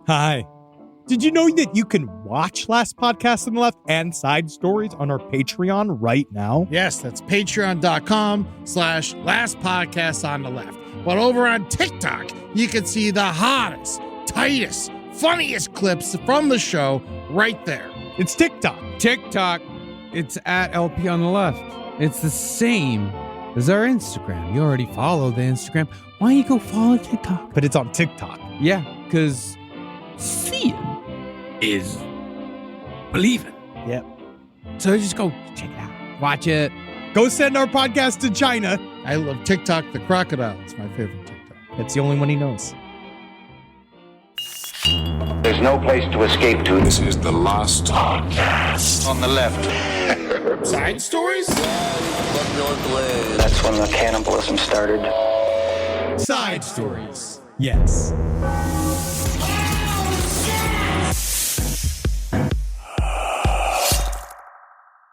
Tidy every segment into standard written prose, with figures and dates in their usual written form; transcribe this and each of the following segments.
Hi. Did you know that you can watch Last Podcast on the Left and Side Stories on our Patreon right now? Yes, that's patreon.com/Last Podcast on the Left. But over on TikTok, you can see the hottest, tightest, funniest clips from the show right there. It's TikTok. TikTok, it's at LP on the Left. It's the same as our Instagram. You already follow the Instagram. Why don't you go follow TikTok? But it's on TikTok. Yeah, because seeing is believing. Yep. So just go check it out. Watch it. Go send our podcast to China. I love TikTok the crocodile. It's my favorite TikTok. That's the only one he knows. There's no place to escape to. This is the Last Podcast On the left. Side stories? That's when the cannibalism started. Side Stories. Yes.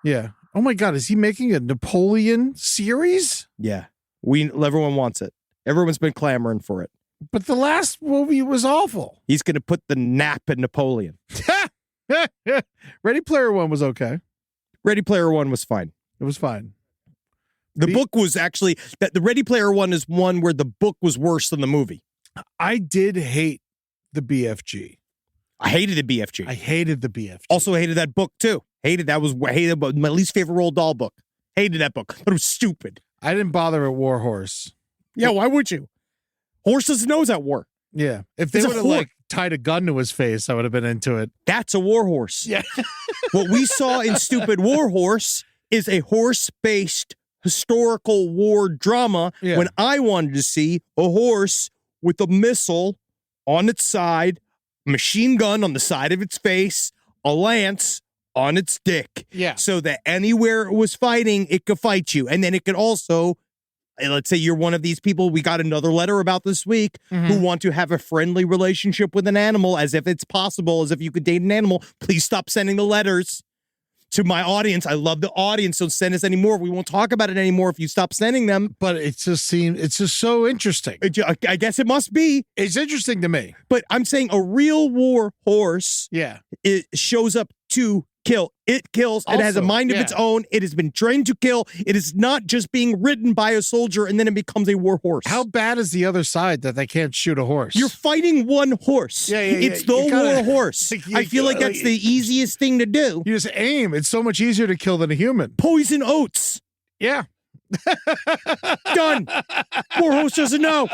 Yeah. Oh my God, is he making a Napoleon series? Yeah. Everyone wants it. Everyone's been clamoring for it. But the last movie was awful. He's going to put the nap in Napoleon. Ready Player One was okay. Ready Player One was fine. It was fine. The book was actually, the Ready Player One is one where the book was worse than the movie. I did hate the BFG. I hated the BFG. I hated the BFG. Also hated that book too. Hated my least favorite Roald Dahl book. Hated that book, but it was stupid. I didn't bother at Warhorse. Yeah, why would you? Horses knows at war. Yeah. If they It's a would have horse. like tied a gun to his face, I would have been into it. That's a war horse. Yeah. What we saw in Stupid War Horse is a horse-based historical war drama Yeah. when I wanted to see a horse with a missile on its side, machine gun on the side of its face, a lance on its dick. Yeah. So that anywhere it was fighting, it could fight you. And then it could also, let's say you're one of these people we got another letter about this week who want to have a friendly relationship with an animal as if it's possible, as if you could date an animal. Please stop sending the letters to my audience. I love the audience. Don't send us anymore. We won't talk about it anymore if you stop sending them. But it's just so interesting. I guess it must be. It's interesting to me. But I'm saying a real war horse, Yeah. it shows up to kill. It kills. It has a Also, mind of yeah. its own. It has been trained to kill. It is not just being ridden by a soldier and then it becomes a war horse. How bad is the other side that they can't shoot a horse? You're fighting one horse. Yeah, It's yeah. the You gotta- war horse. you I feel like gotta- that's the easiest thing to do. You just aim. It's so much easier to kill than a human. Poison oats. Yeah. Done. War horse doesn't know.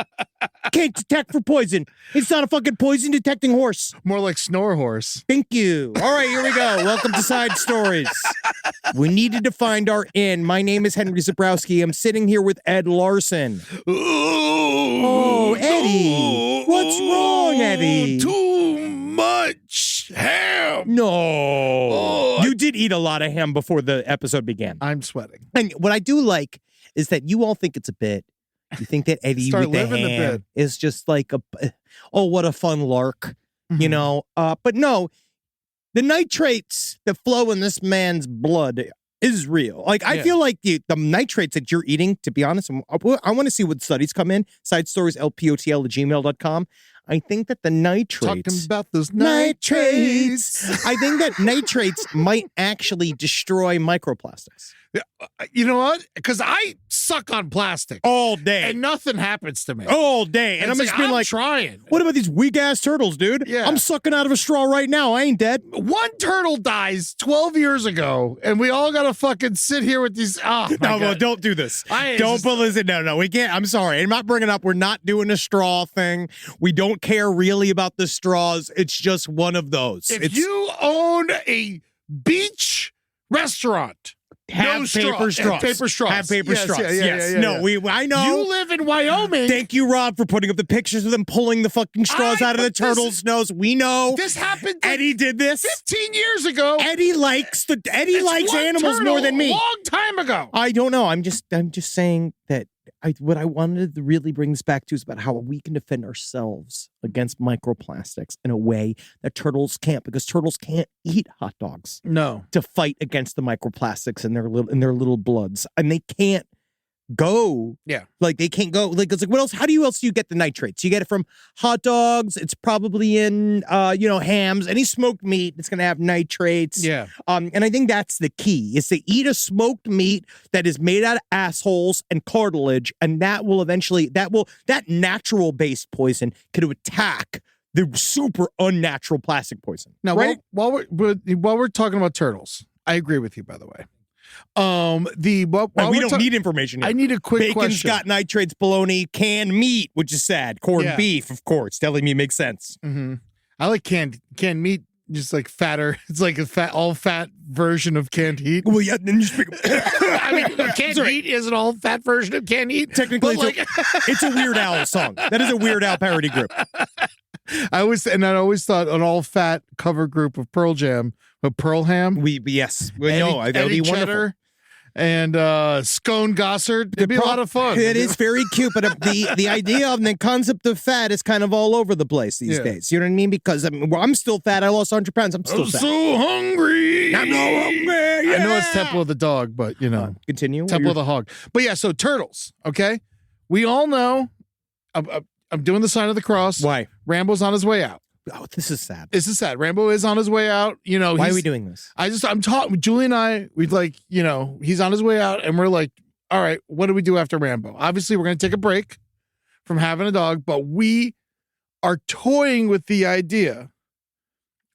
Can't detect for poison. It's not a fucking poison detecting horse. More like snore horse. Thank you. All right, here we go. Welcome to Side Stories. We needed to find our inn. My name is Henry Zabrowski. I'm sitting here with Ed Larson. Oh, Eddie. What's wrong, Eddie? Too much ham. No. You did eat a lot of ham before the episode began. I'm sweating. And what I do like is that you all think it's a bit. You think that Eddie Start with the living the ham bit. is just like what a fun lark, you know? But no, the nitrates that flow in this man's blood is real. Like, I feel like the nitrates that you're eating, to be honest, I want to see what studies come in. Side stories, lpotl@gmail.com. I think that the nitrates. Talking about those nitrates. I think that nitrates might actually destroy microplastics. You know what? Because I suck on plastic All day. and nothing happens to me. All day. And I'm It's just being like, trying. what about these weak ass turtles, dude? Yeah. I'm sucking out of a straw right now. I ain't dead. One turtle dies 12 years ago, and we all got to fucking sit here with these. Oh, my No, God. don't do this. I- Don't just- put listen. No, we can't. I'm sorry. I'm not bringing up. We're not doing a straw thing. We don't care really about the straws. It's just one of those. If you own a beach restaurant, have no paper straw. straws. Paper straws. Have paper Yes, straws. yeah, yeah, yes. yeah, No, yeah. I know. You live in Wyoming. Thank you, Rob, for putting up the pictures of them pulling the fucking straws out of the but this- turtle's nose. We know. This happened Eddie did this. 15 years ago. Eddie likes It's likes one animals turtle more than me. A long time ago. I don't know. I'm just saying that what I wanted to really bring this back to is about how we can defend ourselves against microplastics in a way that turtles can't, because turtles can't eat hot dogs No. to fight against the microplastics in their little bloods, and they can't go. Yeah. Like they can't go. Like it's like, what else? How do you get the nitrates? You get it from hot dogs. It's probably in hams. Any smoked meat, it's gonna have nitrates. Yeah. And I think that's the key, is to eat a smoked meat that is made out of assholes and cartilage, and that natural based poison could attack the super unnatural plastic poison. Now, right? while we're talking about turtles, I agree with you, by the way. We don't need information here. I need a quick Bacon's question. got nitrates, bologna, canned meat, which is sad. Corned beef, of course. Telling me makes sense. Mm-hmm. I like canned meat, just like fatter. It's like a all fat version of canned heat. Well, yeah, then you speak. I mean, canned heat is an all fat version of canned heat. Technically, it's a Weird Al song. That is a Weird Al parody group. I always thought an all fat cover group of Pearl Jam, but Pearl Ham. That would be wonderful. Cheddar, and Scone Gossard. It'd be a lot of fun. It is very cute, but the idea of the concept of fat is kind of all over the place these days. You know what I mean? Because I'm still fat. I lost 100 pounds. I'm still fat. So hungry. I'm so hungry. Yeah. I know it's Temple of the Dog, but continue. Temple of the Hog. But yeah, so turtles. Okay, we all know. I'm doing the sign of the cross. Why? Rambo's on his way out. Oh, this is sad. This is sad. Rambo is on his way out. Why are we doing this? I'm talking. Julie and I, we'd like, he's on his way out, and we're like, all right, what do we do after Rambo? Obviously, we're going to take a break from having a dog, but we are toying with the idea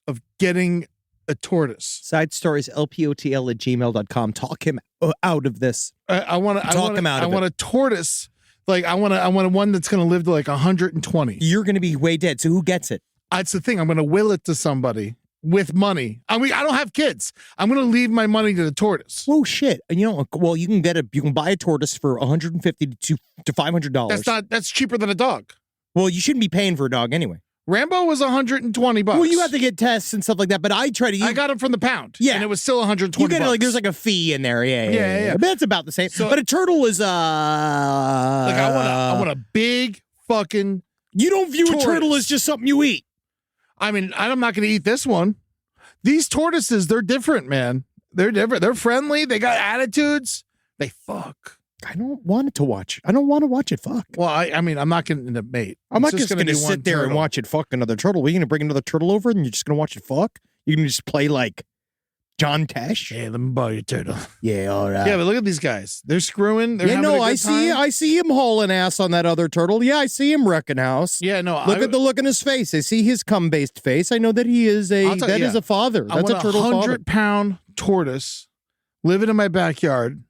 of getting a tortoise. Side stories, lpotl@gmail.com. Talk him out of this. I want a tortoise. Like I want one that's going to live to like 120. You're going to be way dead. So who gets it? That's the thing. I'm going to will it to somebody with money. I mean, I don't have kids. I'm going to leave my money to the tortoise. Oh shit! And you can buy a tortoise for $150 to $500. That's cheaper than a dog. Well, you shouldn't be paying for a dog anyway. Rambo was $120. Well, you have to get tests and stuff like that, but I got him from the pound. Yeah. And it was still $120. You get it, there's like a fee in there. Yeah. But that's about the same. So, but a turtle is I want a big fucking You don't view tortoise. a turtle as just something you eat. I mean, I'm not going to eat this one. These tortoises, they're different, man. They're different. They're friendly. They got attitudes. They fuck. I don't want to watch it fuck. Well, I mean, I'm not going to mate. I'm not just going to sit there and watch it fuck another turtle. We're going to bring another turtle over and you're just going to watch it fuck? You're going to just play like John Tesh? Yeah, let me borrow your turtle. Yeah, all right. Yeah, but look at these guys. They're screwing. They're having a good time. I see him hauling ass on that other turtle. Yeah, I see him wrecking house. Yeah, no. Look at the look in his face. I see his cum-based face. I know that he is is a father. That's a turtle father. 100-pound tortoise living in my backyard.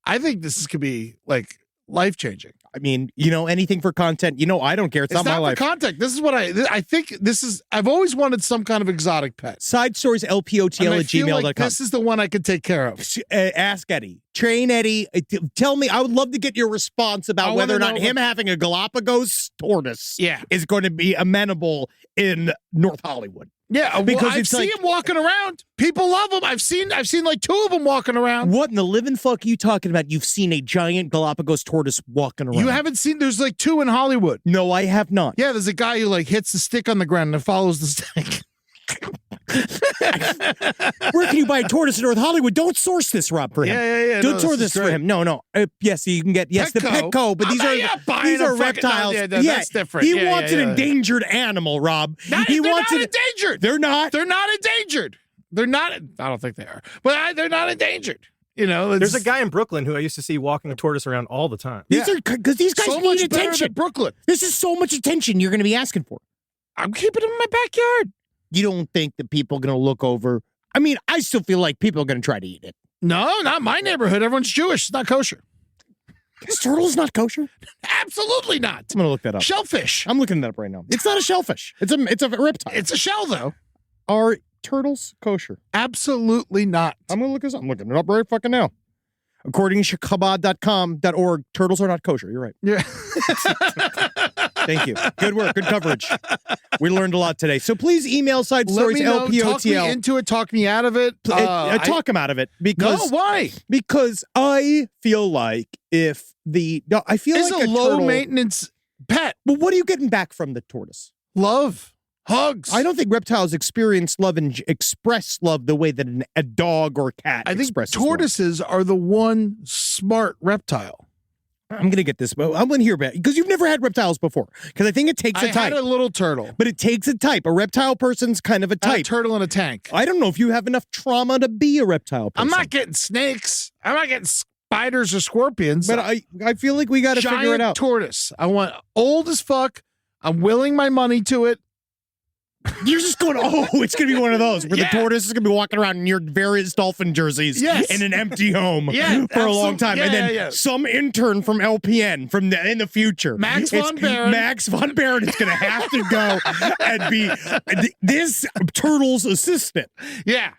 I think this could be like life-changing. I mean, anything for content. I don't care. It's not my life. It's not for content. This is what I think this is. I've always wanted some kind of exotic pet. Side stories, lpotl@gmail.com. Like this is the one I could take care of. Ask Eddie. Train Eddie. Tell me. I would love to get your response about whether or not him having a Galapagos tortoise is going to be amenable in North Hollywood. Yeah, because I've seen him walking around. People love him. I've seen like two of them walking around. What in the living fuck are you talking about? You've seen a giant Galapagos tortoise walking around. You haven't seen? There's like two in Hollywood. No, I have not. Yeah, there's a guy who like hits the stick on the ground and follows the stick. Where can you buy a tortoise in North Hollywood? Don't source this, Rob, for him. Yeah. Don't source this for him. No. Yes, you can get the Petco, but these are reptiles. That's different. He wants an endangered animal, Rob. They're not endangered. They're not. They're not endangered. They're not. I don't think they are, but they're not endangered. There's a guy in Brooklyn who I used to see walking a tortoise around all the time. These are because these guys so need much attention. Better than Brooklyn. This is so much attention you're going to be asking for. I'm keeping them in my backyard. You don't think that people are going to look over? I mean, I still feel like people are going to try to eat it. No, not my neighborhood. Everyone's Jewish. It's not kosher. This turtle's not kosher? Absolutely not. I'm going to look that up. Shellfish. I'm looking that up right now. It's not a shellfish. It's a reptile. It's a shell, though. Are turtles kosher? Absolutely not. I'm going to look this up. I'm looking it up right fucking now. According to Chabad.com.org, turtles are not kosher. You're right. Yeah. Thank you. Good work. Good coverage. We learned a lot today. So please email Side Stories LPOTL. Talk me into it. Talk me out of it. Talk him out of it because why? Because I feel like it's a low maintenance pet. But what are you getting back from the tortoise? Love. Hugs. I don't think reptiles experience love and express love the way that a dog or cat I think expresses love. tortoises are the one smart reptile. I'm going to get this, but I'm going to hear about it because you've never had reptiles before. Because I think it takes a I type. had a little turtle. But it takes a type. A reptile person's kind of a I had a type. turtle in a tank. I don't know if you have enough trauma to be a reptile person. I'm not getting snakes. I'm not getting spiders or scorpions. But I feel like we got to figure it out. Tortoise. I want old as fuck. I'm willing my money to it. You're just going, oh, it's going to be one of those where Yeah. the tortoise is going to be walking around in your various dolphin jerseys Yes. in an empty home Yeah, for a long time. yeah, and then yeah. some intern from LPN in the future. Max von Baron. Max von Baron is going to have to go and be this turtle's assistant. Yeah.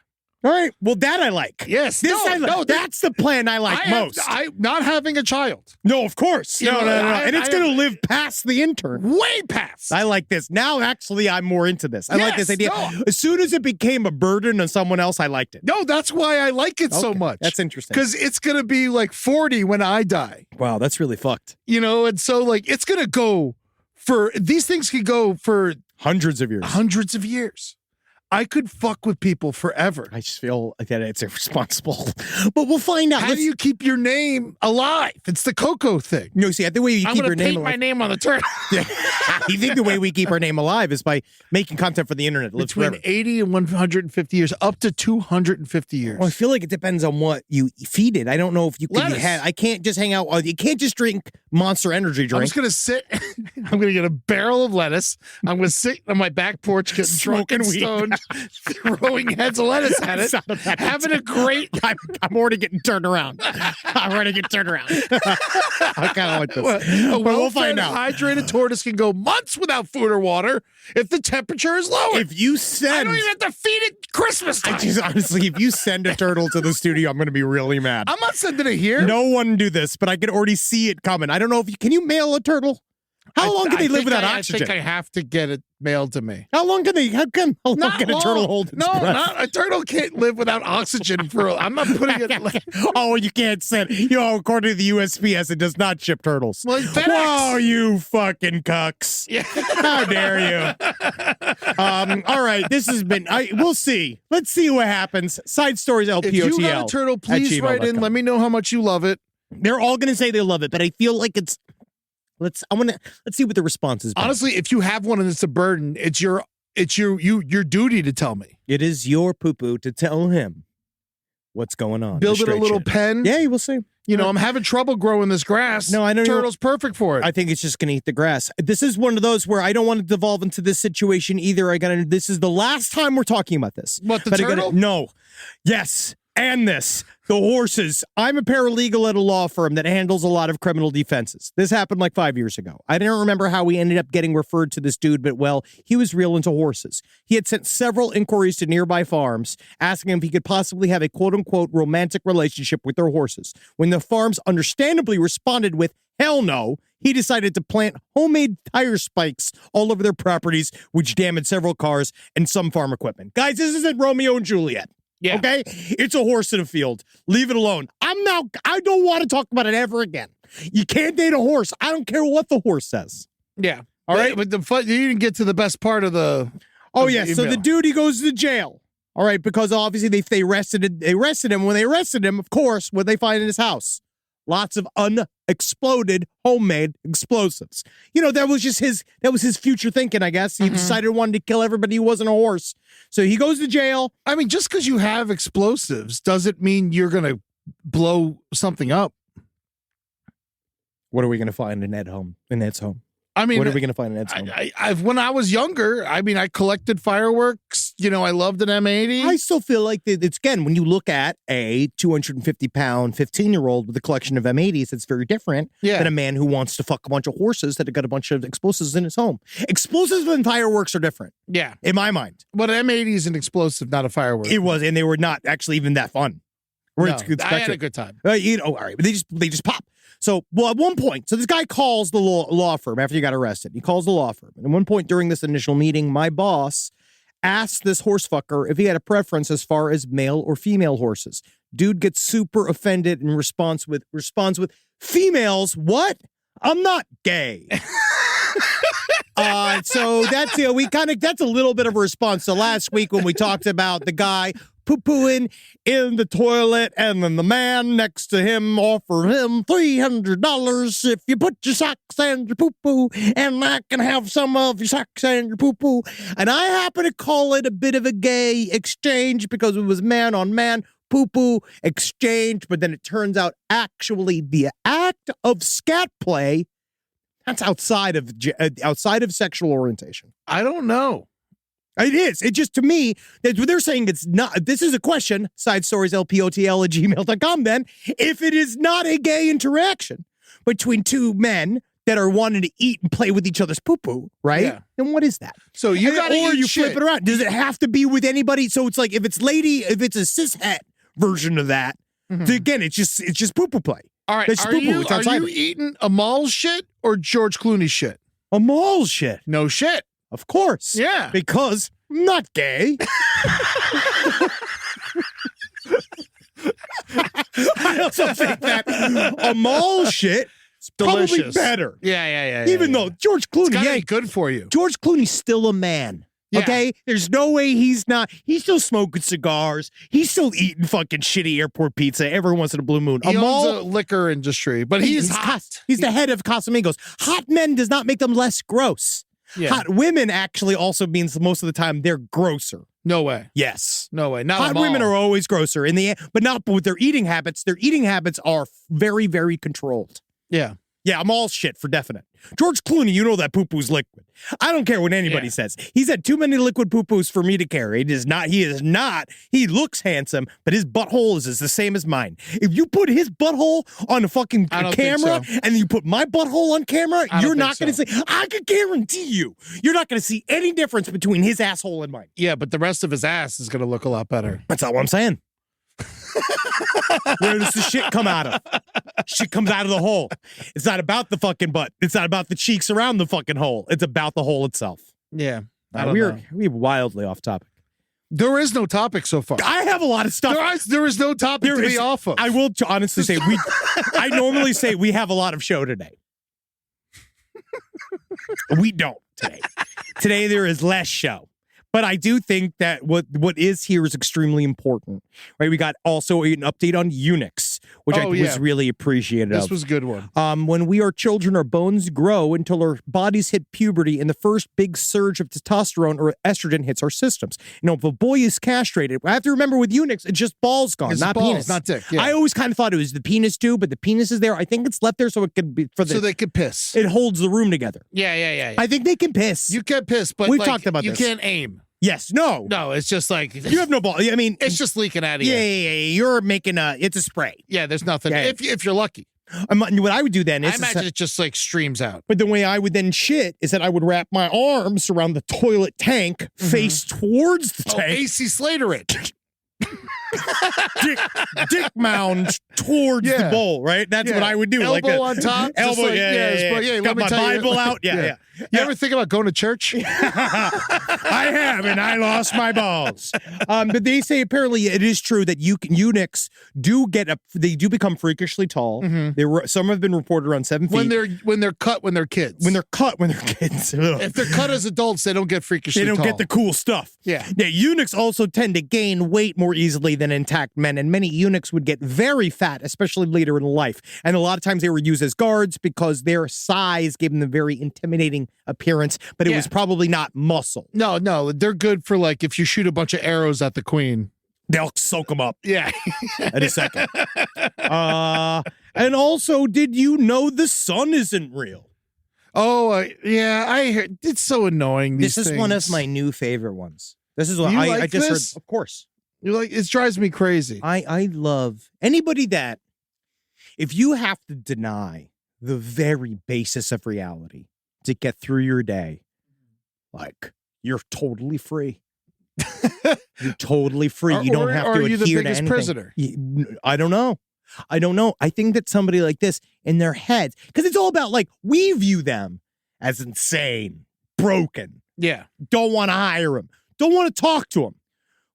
All right. Well, that I like. Yes. This No, I like. no, That's the plan I like most. I'm not having a child. No, of course. You No. know, And it's going to live past the intern. Way past. I like this. Now, actually, I'm more into this. I like this Yes, idea. no. As soon as it became a burden on someone else, I liked it. No, that's why I like it so Okay, much. That's interesting. Because it's going to be like 40 when I die. Wow, that's really fucked. You know, and so like it's going to go for these things could go for Hundreds of years. hundreds of years. I could fuck with people forever. I just feel like that it's irresponsible. But we'll find out. How do you keep your name alive? It's the Coco thing. No, see, the way you I'm keep going your to name paint my alive. name on the turtle. You think the way we keep our name alive is by making content for the internet. It lives Between forever. 80 and 150 years, up to 250 years. Well, I feel like it depends on what you feed it. I don't know if you can Lettuce. I can't just hang out. You can't just drink Monster Energy I'm drink. just going to sit. I'm going to get a barrel of lettuce. I'm going to sit on my back porch, getting drunk and Smoking weed. stoned, throwing heads of lettuce at it, It's not a bad having a great. I'm already getting turned around. I'm already getting turned around. I kind of like this. A But we'll find out. Hydrated tortoise can go months without food or water if the temperature is lower. If you I send, don't even have to feed it Christmas time. I just honestly, if you send a turtle to the studio, I'm going to be really mad. I'm not sending it here. No one do this, but I can already see it coming. I don't know if can you mail a turtle? How long can they live without oxygen? I think I have to get it mailed to me. How long can how long Not can a long. turtle hold its No, breath? not a turtle can't live without oxygen for. I'm not putting it. Oh, you can't send. According to the USPS, it does not ship turtles. Well, FedEx. Whoa, you fucking cucks! Yeah. How dare you? All right, this has been. We'll see. Let's see what happens. Side stories LPOTL. If you got a turtle, please write in. Let me know how much you love it. They're all going to say they love it, but I feel like it's. Let's see what the response is. Honestly, if you have one and it's a burden, it's your duty to tell me. It is your poo-poo to tell him what's going on. Build The it a straight little shit. pen. Yeah, you will see. You know, I'm having trouble growing this grass. No, I don't know. Turtle's perfect for it. I think it's just going to eat the grass. This is one of those where I don't want to devolve into this situation either. This is the last time we're talking about this. What, the But turtle? No. Yes. And this. The horses. I'm a paralegal at a law firm that handles a lot of criminal defenses. This happened like 5 years ago. I don't remember how we ended up getting referred to this dude, but well, he was real into horses. He had sent several inquiries to nearby farms asking him if he could possibly have a quote-unquote romantic relationship with their horses. When the farms understandably responded with, hell no, he decided to plant homemade tire spikes all over their properties, which damaged several cars and some farm equipment. Guys, this isn't Romeo and Juliet. Yeah. Okay? It's a horse in a field. Leave it alone. I don't want to talk about it ever again. You can't date a horse. I don't care what the horse says. Yeah. All right? But you didn't get to the best part of the. Oh, of yeah. the So the email. dude, he goes to jail. All right. Because obviously they arrested him. When they arrested him, of course, what they find in his house? Lots of unexploded homemade explosives. That was his future thinking, I guess. He decided he wanted to kill everybody who wasn't a horse. So he goes to jail. I mean, just because you have explosives doesn't mean you're going to blow something up. What are we going to find in Ed's home? I mean, What are we going to find in Ed's home? when I was younger, I collected fireworks. I loved an M80. I still feel like it's, again, when you look at a 250-pound 15-year-old with a collection of M80s, it's very different than a man who wants to fuck a bunch of horses that have got a bunch of explosives in his home. Explosives and fireworks are different. Yeah. In my mind. But an M80 is an explosive, not a firework. It was, and they were not actually even that fun. No, I had a good time. All right, but they just pop. So, well, at one point, so this guy calls the law firm after he got arrested. He calls the law firm. And at one point during this initial meeting, my boss asked this horse fucker if he had a preference as far as male or female horses. Dude gets super offended and responds with females. What? I'm not gay. So that's that's a little bit of a response to last week when we talked about the guy poo-pooing in the toilet, and then the man next to him offered him $300 if you put your socks and your poo-poo, and I can have some of your socks and your poo-poo. And I happen to call it a bit of a gay exchange because it was man-on-man poo-poo exchange, but then it turns out actually the act of scat play, that's outside of sexual orientation. I don't know. It is. It just, to me, they're saying it's not. This is a question, sidestorieslpotl@gmail.com, then. If it is not a gay interaction between two men that are wanting to eat and play with each other's poo-poo, right? Yeah. Then what is that? So you got to Or eat you shit. flip it around. Does it have to be with anybody? So it's like, if it's a cishet version of that, again, it's just poo-poo play. All right, It's are poo-poo. you It's outside. eating Amal's shit or George Clooney shit? A mall shit. No shit. Of course. Yeah. Because I'm not gay. I also think that a mall shit is probably Delicious. better. Yeah. Even though George It's Clooney, gotta be good for you. George Clooney's still a man. Yeah. Okay? There's no way he's not. He's still smoking cigars. He's still eating fucking shitty airport pizza every once in a blue moon. He owns Amal, a liquor industry, but he's hot. He's the head of Casamigos. Hot men does not make them less gross. Yeah. Hot women actually also means most of the time they're grosser. No way. Yes. No way. Not Hot Amal. women are always grosser in the end, but not with their eating habits. Their eating habits are very, very controlled. Yeah. Yeah, I'm all shit for definite. George Clooney, you know that poo-poo's liquid. I don't care what anybody says. He's had too many liquid poo-poos for me to carry. He is not. He looks handsome, but his butthole is the same as mine. If you put his butthole on a fucking I don't camera think so. and you put my butthole on camera, I don't you're think not going to so. see. I can guarantee you're not going to see any difference between his asshole and mine. Yeah, but the rest of his ass is going to look a lot better. That's not what I'm saying. Where does the shit come out of? Shit comes out of the hole. It's not about the fucking butt. It's not about the cheeks around the fucking hole. It's about the hole itself. Yeah. I don't know. We're wildly off topic. There is no topic so far. I have a lot of stuff. There is no topic There to is- be off of. I will honestly say I normally say we have a lot of show today. We don't today. Today there is less show. But I do think that what is here is extremely important, right? We got also an update on Unix, which I think was really appreciated. This was a good one. When we are children, our bones grow until our bodies hit puberty, and the first big surge of testosterone or estrogen hits our systems. You know, if a boy is castrated, I have to remember with Unix, it's just balls gone, It's not balls, penis, not dick. Yeah. I always kind of thought it was the penis too, but the penis is there. I think it's left there so it could be so they could piss. it holds the room together. Yeah. I think they can piss. You can piss, but We've like, talked about you this. can't aim. Yes, no. No, it's just like You have no ball. I mean, it's just leaking out of you. yeah. You're making it's a spray. Yeah, there's nothing. Yeah. If you're lucky. What I would do then is, I imagine it just like streams out. but the way I would then shit is that I would wrap my arms around the toilet tank, face towards the Oh, tank, AC Slater it. dick mound towards the Yeah. bowl. Right? That's what I would do. Elbow on top. just elbow. like, Yeah. Let Got me my tell you- Bible out. Yeah. You ever think about going to church? I have, and I lost my balls. But they say apparently it is true that eunuchs do they do become freakishly tall. Some have been reported around 7 feet. when they're cut when they're kids. When they're kids. if they're cut as adults, they don't get freakishly They don't tall. get the cool stuff. Yeah. Eunuchs also tend to gain weight more easily than intact men, and many eunuchs would get very fat, especially later in life. And a lot of times they were used as guards because their size gave them a very intimidating appearance, but it was probably not muscle. No, they're good for like if you shoot a bunch of arrows at the queen. They'll soak them up Yeah. in a second. And also, did you know the sun isn't real? Oh, yeah, I heard. It's so annoying. This These is one of things. my new favorite ones. This is what You I like just this? heard. Of course. You're like, it drives me crazy. I love anybody that, if you have to deny the very basis of reality to get through your day, like, you're totally free. You're totally free. You don't have to are you the adhere to biggest anything. prisoner? I don't know. I think that somebody like this in their heads, because it's all about, like, we view them as insane, broken, Yeah. don't want to hire them, don't want to talk to them.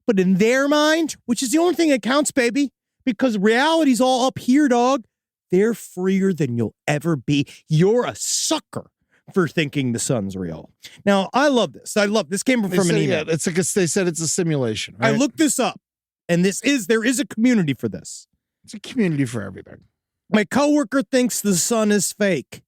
But in their mind, which is the only thing that counts, baby, because reality's all up here, dog, they're freer than you'll ever be. You're a sucker for thinking the sun's real. Now, I love this. This came from an email. Yeah, it's like they said it's a simulation. Right? I looked this up, and there is a community for this. It's a community for everything. My coworker thinks the sun is fake.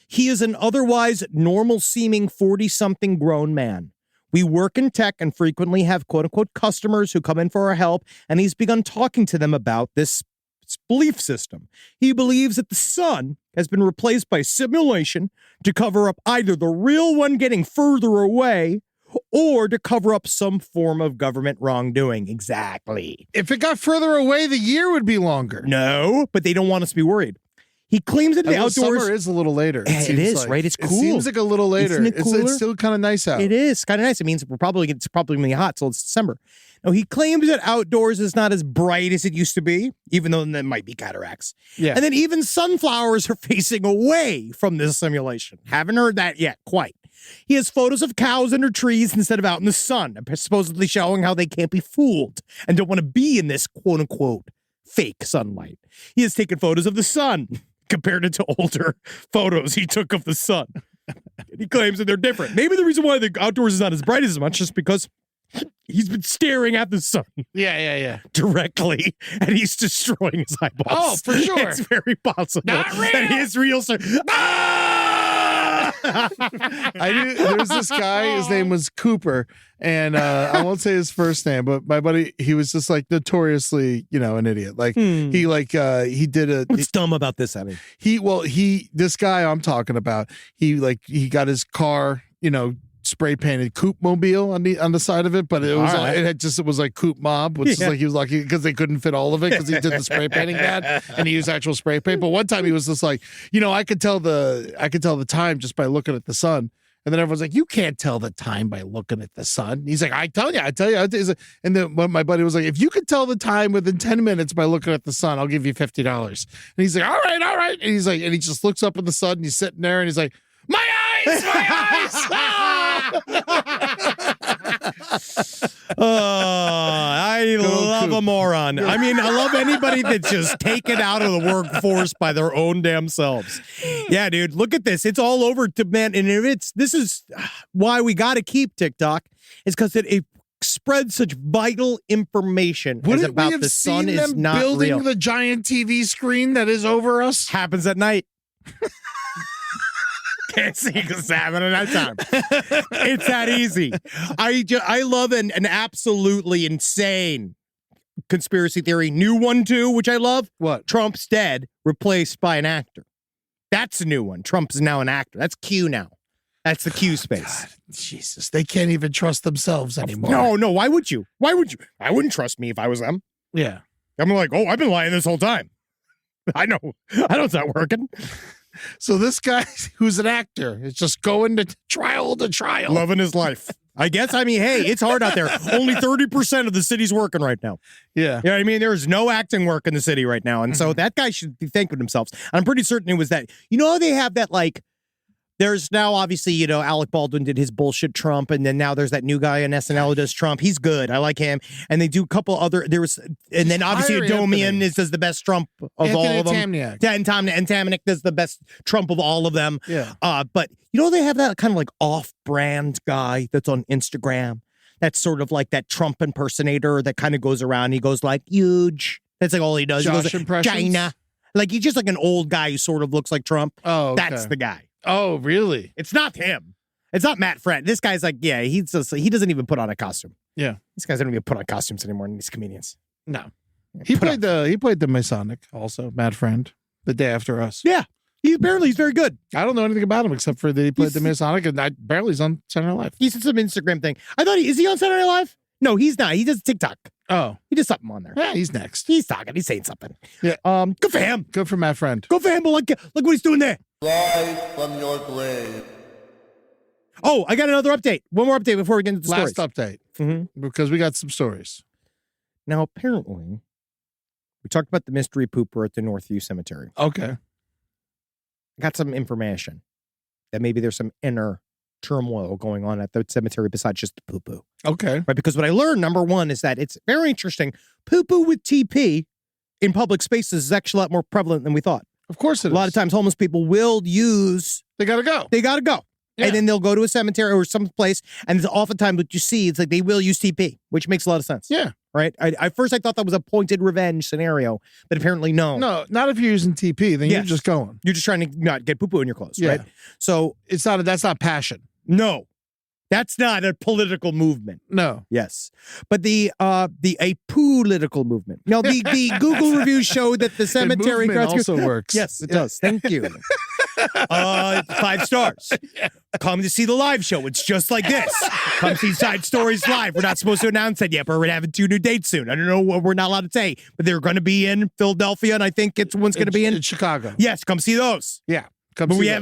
He is an otherwise normal-seeming 40-something grown man. We work in tech and frequently have quote-unquote customers who come in for our help, and he's begun talking to them about this belief system. He believes that the sun has been replaced by simulation to cover up either the real one getting further away or to cover up some form of government wrongdoing. Exactly. If it got further away, the year would be longer. No, but they don't want us to be worried. He claims that the outdoors... Summer is a little later. It is, right? It's cool. It seems like a little later. Isn't it cooler? It's still kind of nice out. It is kind of nice. It means it's probably going to be hot till it's December. Now, he claims that outdoors is not as bright as it used to be, even though there might be cataracts. Yeah. And then even sunflowers are facing away from this simulation. Haven't heard that yet, quite. He has photos of cows under trees instead of out in the sun, supposedly showing how they can't be fooled and don't want to be in this quote-unquote fake sunlight. He has taken photos of the sun, compared it to older photos he took of the sun. And he claims that they're different. Maybe the reason why the outdoors is not as bright as much is because he's been staring at the sun. Yeah. Directly, and he's destroying his eyeballs. Oh, for sure. It's very possible Not real. that his real sun. I knew there was this guy, his name was Cooper, and I won't say his first name, but my buddy, he was just like notoriously, an idiot. Like he did a What's dumb about this, I mean? This guy I'm talking about, he got his car, spray painted Coop Mobile on the side of it, but it was it was like Coop Mob, which is like he was lucky because they couldn't fit all of it because he did the spray painting bad and he used actual spray paint. But one time he was just like, I could tell the time just by looking at the sun. And then everyone's like, you can't tell the time by looking at the sun. He's like, I tell you. And then my buddy was like, if you could tell the time within 10 minutes by looking at the sun, I'll give you $50. And he's like, all right. And he's like, and he just looks up at the sun and he's sitting there and he's like, my eyes! I love a moron. I mean, I love anybody that's just taken out of the workforce by their own damn selves. Yeah, dude, look at this. It's all over to man. And this is why we got to keep TikTok, is because it spreads such vital information about the sun is not building real. The giant TV screen that is over us happens at night. Can't see because it's happening at nighttime. It's that easy. I love an absolutely insane conspiracy theory. New one too, which I love. What? Trump's dead, replaced by an actor. That's a new one. Trump is now an actor. That's Q now. That's the Q space. God, Jesus, they can't even trust themselves anymore. No. Why would you? I wouldn't trust me if I was them. Yeah. I'm like, I've been lying this whole time. I know it's not working. So this guy who's an actor is just going to trial to trial. Loving his life. I guess, hey, it's hard out there. Only 30% of the city's working right now. Yeah. You know what I mean? There's no acting work in the city right now. And so that guy should be thanking themselves. I'm pretty certain it was that. How they have that, like, there's now obviously, Alec Baldwin did his bullshit Trump, and then now there's that new guy on SNL who does Trump. He's good. I like him. And they do a couple other, and then obviously Adomian does the best Trump of all of them. Tamniak. And Tamniak does the best Trump of all of them. Yeah. But they have that kind of like off-brand guy that's on Instagram. That's sort of like that Trump impersonator that kind of goes around. He goes like, huge. That's like all he does. Josh he goes, impressions? China. Like he's just like an old guy who sort of looks like Trump. Oh, okay. That's the guy. Oh, really? It's not him. It's not Matt Friend. This guy's like, he doesn't even put on a costume. Yeah. These guys don't even put on costumes anymore, these comedians. No. He played the Masonic also, Matt Friend, the day after us. Yeah. He's very good. I don't know anything about him except for that he played the Masonic, and apparently he's on Saturday Night Live. He's in some Instagram thing. I thought is he on Saturday Night Live? No, he's not. He does TikTok. Oh. He does something on there. Yeah, he's next. He's talking. He's saying something. Yeah. Good for him. Good for Matt Friend. Good for him, but look what he's doing there. Rise from your grave. Oh, I got another update. One more update before we get into the Last stories. update. Mm-hmm. Because we got some stories. Now, apparently, we talked about the mystery pooper at the Northview Cemetery. Okay. I got some information that maybe there's some inner turmoil going on at the cemetery besides just the poo-poo. Okay. Right? Because what I learned, number one, is that it's very interesting. Poo-poo with TP in public spaces is actually a lot more prevalent than we thought. Of course it is. A lot of times homeless people will use They gotta go. They got to go. Yeah. And then they'll go to a cemetery or some place, and it's oftentimes what you see, it's like they will use TP, which makes a lot of sense. Yeah. Right? At first I thought that was a pointed revenge scenario, but apparently no. No, not if you're using TP. Then you're Yes. just going. You're just trying to not get poo-poo in your clothes, Yeah. right? So, That's not passion. no. That's not a political movement. No. Yes. But a political movement. No, the Google reviews show that the cemetery movement grounds- also works. Yes, it does. Thank you. 5 stars. Come to see the live show. It's just like this. Come see Side Stories live. We're not supposed to announce that yet, but we're having 2 new dates soon. I don't know what we're not allowed to say, but they're going to be in Philadelphia, and I think one's going to be in Chicago. Yes, come see those. Yeah. Come But see we those.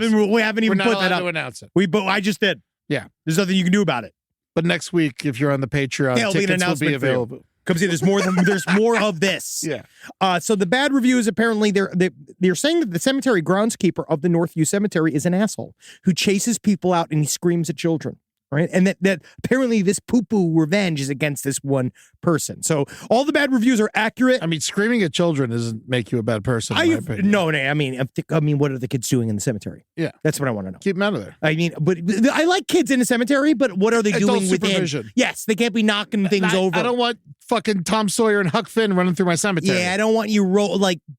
haven't even We're not put that allowed up. to announce it. But I just did. Yeah. There's nothing you can do about it. But next week, if you're on the Patreon, There'll be an tickets will be announcement for you. available. Come see, there's more of this. Yeah. So the bad reviews, apparently they're saying that the cemetery groundskeeper of the Northview Cemetery is an asshole who chases people out and he screams at children. Right. And that apparently this poo-poo revenge is against this one person. So all the bad reviews are accurate. I mean, screaming at children doesn't make you a bad person. In my opinion. No, I mean, what are the kids doing in the cemetery? Yeah. That's what I want to know. Keep them out of there. I mean, but I like kids in the cemetery, but what are they Adult doing within? supervision. Yes, they can't be knocking things over. I don't want fucking Tom Sawyer and Huck Finn running through my cemetery. Yeah, I don't want you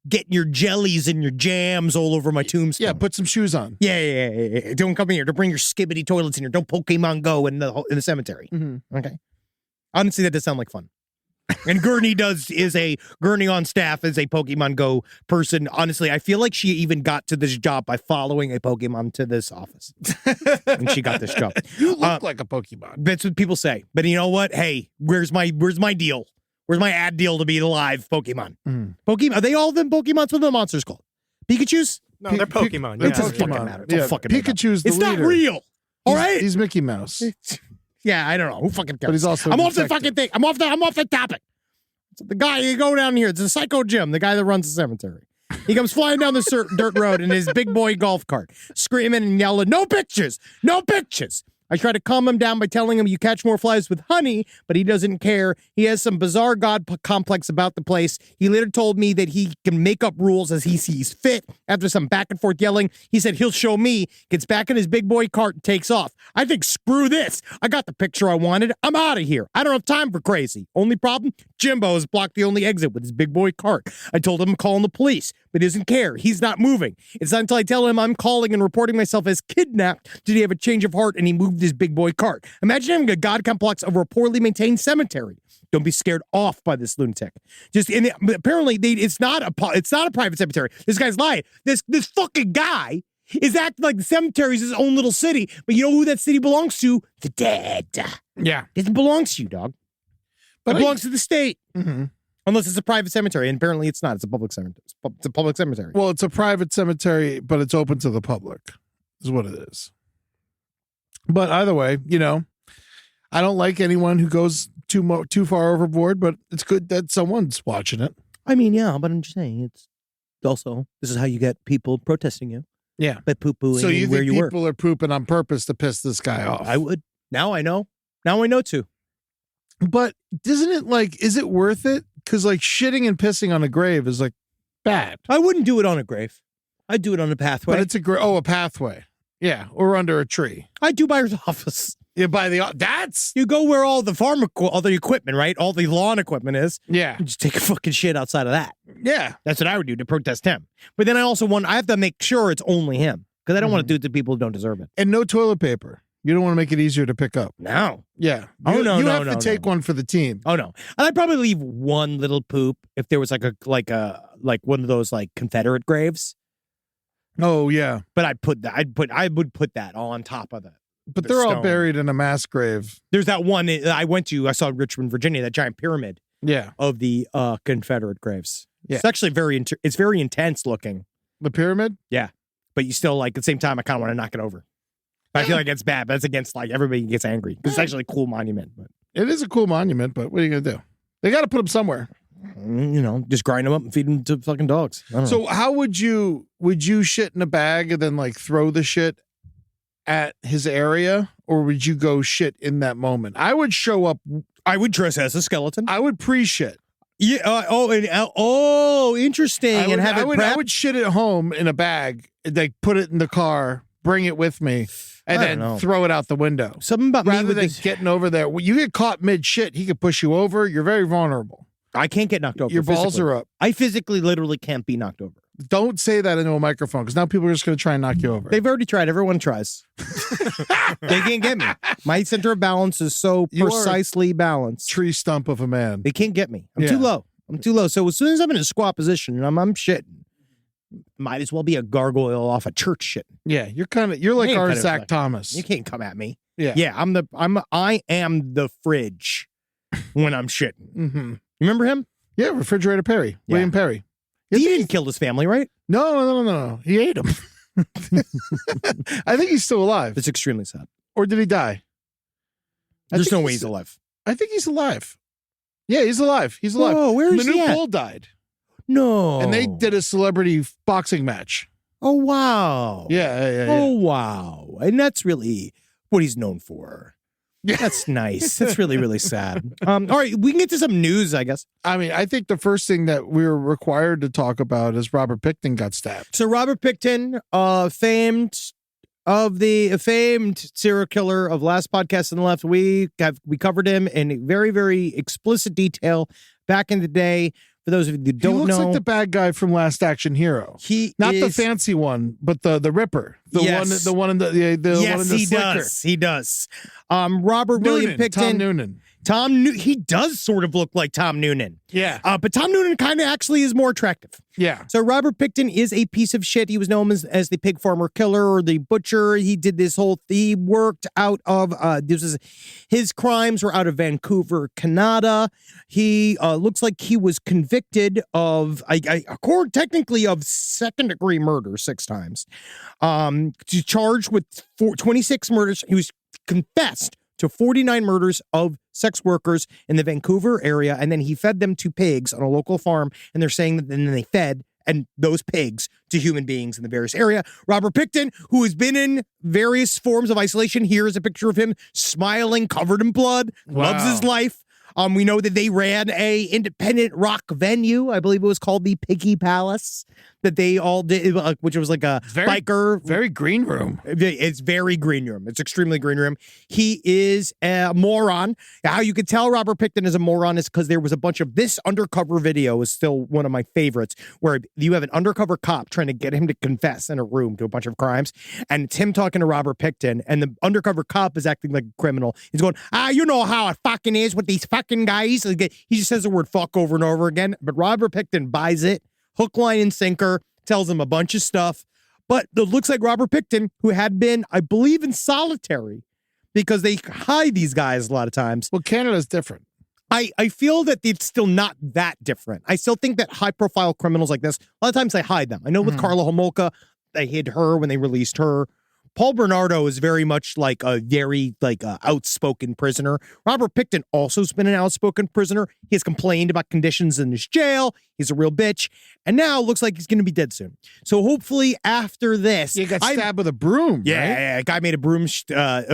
getting your jellies and your jams all over my tombstone. Yeah, put some shoes on. Yeah. Don't come in here. Don't bring your skibbity toilets in here. Don't Pokemon Go in the cemetery. Mm-hmm. Okay. Honestly, that does sound like fun. And Gurney on staff is a Pokemon Go person. Honestly, I feel like she even got to this job by following a Pokemon to this office. And she got this job. You look like a Pokemon. That's what people say. But you know what? Hey, where's my deal? Where's my ad deal to be the live Pokemon? Pokemon, are they all them Pokemons? What are the monsters called? Pikachu's? No, they're Pokemon. It doesn't yeah. fucking matter. It's Yeah, all fucking made up. Pikachu's the It's leader. not real. All right? He's Mickey Mouse. Yeah, I don't know. Who fucking cares? But he's also I'm off the detective. fucking thing. I'm off the topic. So the guy, you go down here. It's a Psycho Jim, the guy that runs the cemetery. He comes flying down the dirt road in his big boy golf cart, screaming and yelling, "No pictures! No pictures!" I try to calm him down by telling him you catch more flies with honey, but he doesn't care. He has some bizarre god complex about the place. He later told me that he can make up rules as he sees fit. After some back and forth yelling, he said he'll show me, gets back in his big boy cart and takes off. I think, screw this. I got the picture I wanted. I'm out of here. I don't have time for crazy. Only problem? Jimbo has blocked the only exit with his big boy cart. I told him I'm calling the police, but he doesn't care. He's not moving. It's not until I tell him I'm calling and reporting myself as kidnapped did he have a change of heart and he moved his big boy cart. Imagine having a god complex over a poorly maintained cemetery. Don't be scared off by this lunatic. Apparently it's not a private cemetery. This guy's lying. This fucking guy is acting like the cemetery is his own little city, but you know who that city belongs to? The dead. Yeah. It doesn't belong to you, dog. But it belongs to the state. Mm-hmm. Unless it's a private cemetery, and apparently it's not. It's a public cemetery. It's a public cemetery. Well, it's a private cemetery, but it's open to the public, is what it is. But either way, I don't like anyone who goes too far overboard, but it's good that someone's watching it. I mean, yeah, but I'm just saying, it's also, this is how you get people protesting you. Yeah. By poo-pooing So you where think you work. people are pooping on purpose to piss this guy off? I would. Now I know. Now I know too. But isn't it is it worth it? Because shitting and pissing on a grave is bad. I wouldn't do it on a grave. I'd do it on a pathway. But it's a pathway. Yeah. Or under a tree. I'd do by your office. Yeah, that's You go where all the equipment, right? All the lawn equipment is. yeah. You just take a fucking shit outside of that. Yeah. That's what I would do to protest him. But then I have to make sure it's only him. Because I don't want to do it to people who don't deserve it. And no toilet paper. You don't want to make it easier to pick up. No. Yeah. Oh, You no, have no, to take one for the team. Oh no. And I'd probably leave one little poop if there was like one of those Confederate graves. Oh, yeah. But I would put that on top of it. But The they're all stone. buried in a mass grave. There's that one I went to. I saw in Richmond, Virginia, that giant pyramid Yeah. of the Confederate graves. Yeah. It's actually it's very intense looking. The pyramid? But you still at the same time, I kind of want to knock it over. But I feel like it's bad, but it's against everybody gets angry. It's actually a cool monument. But It is a cool monument, but what are you going to do? They got to put them somewhere. just grind them up and feed them to fucking dogs. I don't know. So how would you shit in a bag and then throw the shit at his area, or would you go shit in that moment? I would show up. I would dress as a skeleton. I would pre-shit. Yeah. Interesting. I and have it would prepped? shit at home in a bag, put it in the car, bring it with me and I then don't know. throw it out the window. Something about me Rather with than this, getting over there. When you get caught mid shit, he could push you over. You're very vulnerable. I can't get knocked over. Your balls physically. are up. I physically, literally can't be knocked over. Don't say that into a microphone because now people are just going to try and knock you over. They've already tried. Everyone tries. They can't get me. My center of balance is so You are a precisely balanced. tree stump of a man. They can't get me. I'm Yeah. too low. I'm too low. So as soon as I'm in a squat position and I'm shitting, might as well be a gargoyle off a church shitting. Yeah, you're like ain't our kind of Zach like- Thomas. You can't come at me. Yeah. Yeah, I am the fridge when I'm shitting. Mm-hmm. Remember him? Yeah, Refrigerator Perry. Yeah. William Perry. He didn't kill his family, right? No. He ate him. I think he's still alive. It's extremely sad. Or did he die? There's no way he's alive. I think he's alive. Yeah, he's alive. He's alive. Whoa, where is he Manute at? Bol died. No. And they did a celebrity boxing match. Oh, wow. Yeah. Oh, wow. And that's really what he's known for. Yeah. That's nice. That's really, really sad. All right, we can get to some news, I guess. I mean, I think the first thing that we're required to talk about is Robert Pickton got stabbed. So Robert Pickton, famed serial killer of last podcast on the left, we covered him in very, very explicit detail back in the day. For those of you who don't he looks know, like the bad guy from Last Action Hero. he Not the is, fancy one, but the Ripper. Yes. The one in the yes, one in the he slicker. does. He does. Robert William Pickton. Tom Noonan. He does sort of look like Tom Noonan. Yeah. But Tom Noonan kind of actually is more attractive. Yeah. So Robert Pickton is a piece of shit. He was known as the pig farmer killer or the butcher. He did this whole he worked out of his crimes were out of Vancouver, Canada. He looks like he was convicted of technically of second-degree murder 6 times. Charged with 26 murders. He was confessed to 49 murders of sex workers in the Vancouver area, and then he fed them to pigs on a local farm, and they're saying that then they fed and those pigs to human beings in the various area. Robert Pickton, who has been in various forms of isolation, here is a picture of him smiling, covered in blood, loves his life. We know that they ran a independent rock venue. I believe it was called the Piggy Palace that they all did, which was like a biker. Very green room. It's very green room. It's extremely green room. He is a moron. How you could tell Robert Pickton is a moron is because there was a bunch of this undercover video is still one of my favorites where you have an undercover cop trying to get him to confess in a room to a bunch of crimes. And it's him talking to Robert Pickton and the undercover cop is acting like a criminal. He's going, you know how it fucking is with these fucking guys. He just says the word fuck over and over again. But Robert Pickton buys it. Hook, line, and sinker, tells him a bunch of stuff. But it looks like Robert Pickton, who had been, I believe, in solitary, because they hide these guys a lot of times. Well, Canada's different. I feel that it's still not that different. I still think that high-profile criminals like this, a lot of times they hide them. I know with Carla Homolka, they hid her when they released her. Paul Bernardo is very much like a very outspoken prisoner. Robert Pickton also has been an outspoken prisoner. He has complained about conditions in his jail. He's a real bitch. And now it looks like he's going to be dead soon. So hopefully after this... He got stabbed with a broom, Yeah, right? yeah. A guy made a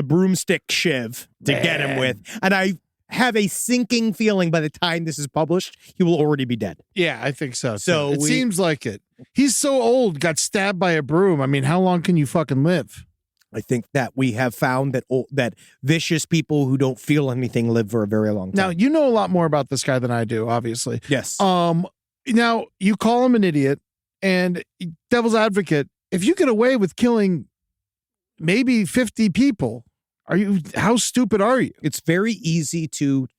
broomstick shiv to get him with. And I have a sinking feeling by the time this is published, he will already be dead. Yeah, I think so. So it seems like it. He's so old, got stabbed by a broom. I mean, how long can you fucking live? I think that we have found that vicious people who don't feel anything live for a very long time. Now, you know a lot more about this guy than I do, obviously. Yes. Now, you call him an idiot, and devil's advocate, if you get away with killing maybe 50 people, how stupid are you? It's very easy to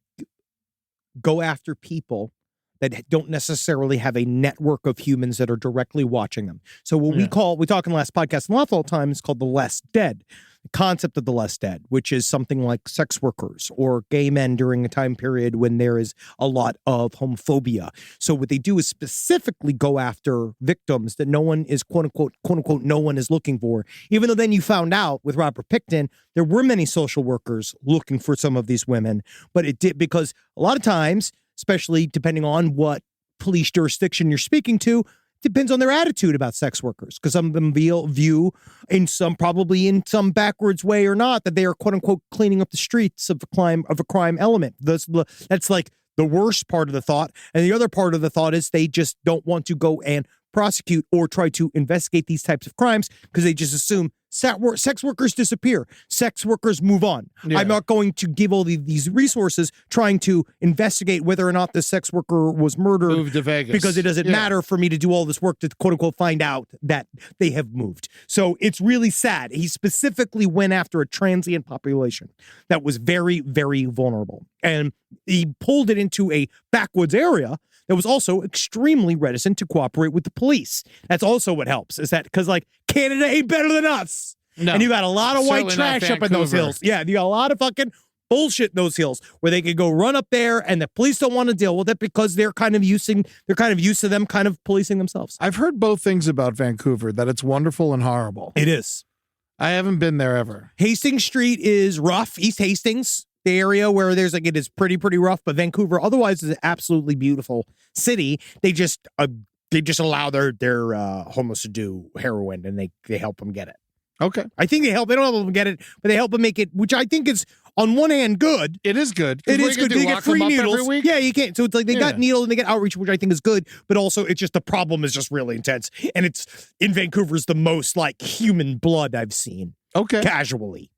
go after people that don't necessarily have a network of humans that are directly watching them. So what we talk in the last podcast a lot all the time, it's called the less dead. The concept of the less dead, which is something like sex workers or gay men during a time period when there is a lot of homophobia. So what they do is specifically go after victims that no one is quote unquote, no one is looking for. Even though then you found out with Robert Pickton, there were many social workers looking for some of these women, but it did because a lot of times, especially depending on what police jurisdiction you're speaking to, depends on their attitude about sex workers, because some of them view probably in some backwards way or not, that they are quote unquote cleaning up the streets of a crime element. That's like the worst part of the thought. And the other part of the thought is they just don't want to go and prosecute or try to investigate these types of crimes because they just assume sex workers disappear. Sex workers move on. Yeah. I'm not going to give all these resources trying to investigate whether or not the sex worker was murdered. Moved to Vegas. Because it doesn't matter for me to do all this work to quote unquote find out that they have moved. So it's really sad. He specifically went after a transient population that was very, very vulnerable. And he pulled it into a backwoods area that was also extremely reticent to cooperate with the police. That's also what helps, is that because like Canada ain't better than us. No, and you got a lot of white certainly not trash up in those Vancouver. hills. Yeah, you got a lot of fucking bullshit in those hills where they could go run up there and the police don't want to deal with it because they're kind of used to them kind of policing themselves. I've heard both things about Vancouver, that it's wonderful and horrible. It is. I haven't been there ever. Hastings Street is rough. East Hastings, the area where there's like, it is pretty rough, but Vancouver otherwise is an absolutely beautiful city. They just allow their homeless to do heroin and they help them get it. Okay. I think they don't help them get it, but they help them make it, which I think is on one hand good. It is good. It is good. They get free needles. Every week? Yeah, you can't. So it's like they Yeah. got needles and they get outreach, which I think is good. But also, it's just the problem is just really intense. And it's in Vancouver's the most like human blood I've seen Okay. casually.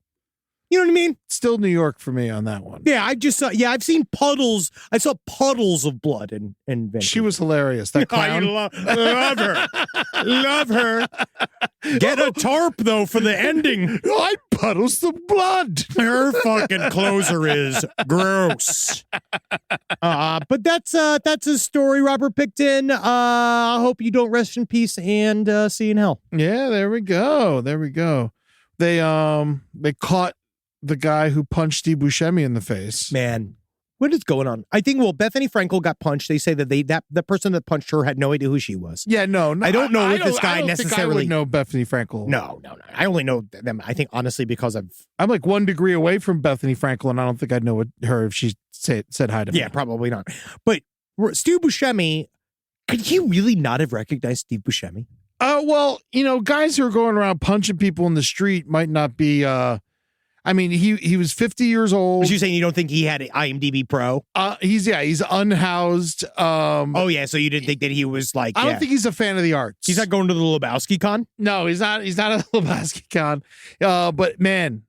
You know what I mean? Still New York for me on that one. Yeah, I just saw. Yeah, I've seen puddles. I saw puddles of blood in Vancouver. She was hilarious. That clown. love her. Love her. Get a tarp though for the ending. I puddles the blood. Her fucking closer is gross. But that's his story, Robert Pickton. I hope you don't rest in peace and see you in hell. Yeah, there we go. They caught the guy who punched Steve Buscemi in the face. Man, what is going on? I think Bethany Frankel got punched. They say that the person that punched her had no idea who she was. Yeah, no, I don't know if this I guy don't necessarily think I would know Bethany Frankel. No. I only know them. I think honestly because I'm like 1 degree away from Bethany Frankel, and I don't think I'd know her if she said hi to me. yeah, probably not. But Steve Buscemi, could he really not have recognized Steve Buscemi? Well, guys who are going around punching people in the street might not be. I mean, he was 50 years old. Was you saying you don't think he had an IMDb Pro? He's unhoused. Oh yeah, so you didn't think that he was like? I don't think he's a fan of the arts. He's not going to the Lebowski Con. No, he's not. He's not a Lebowski Con. But man,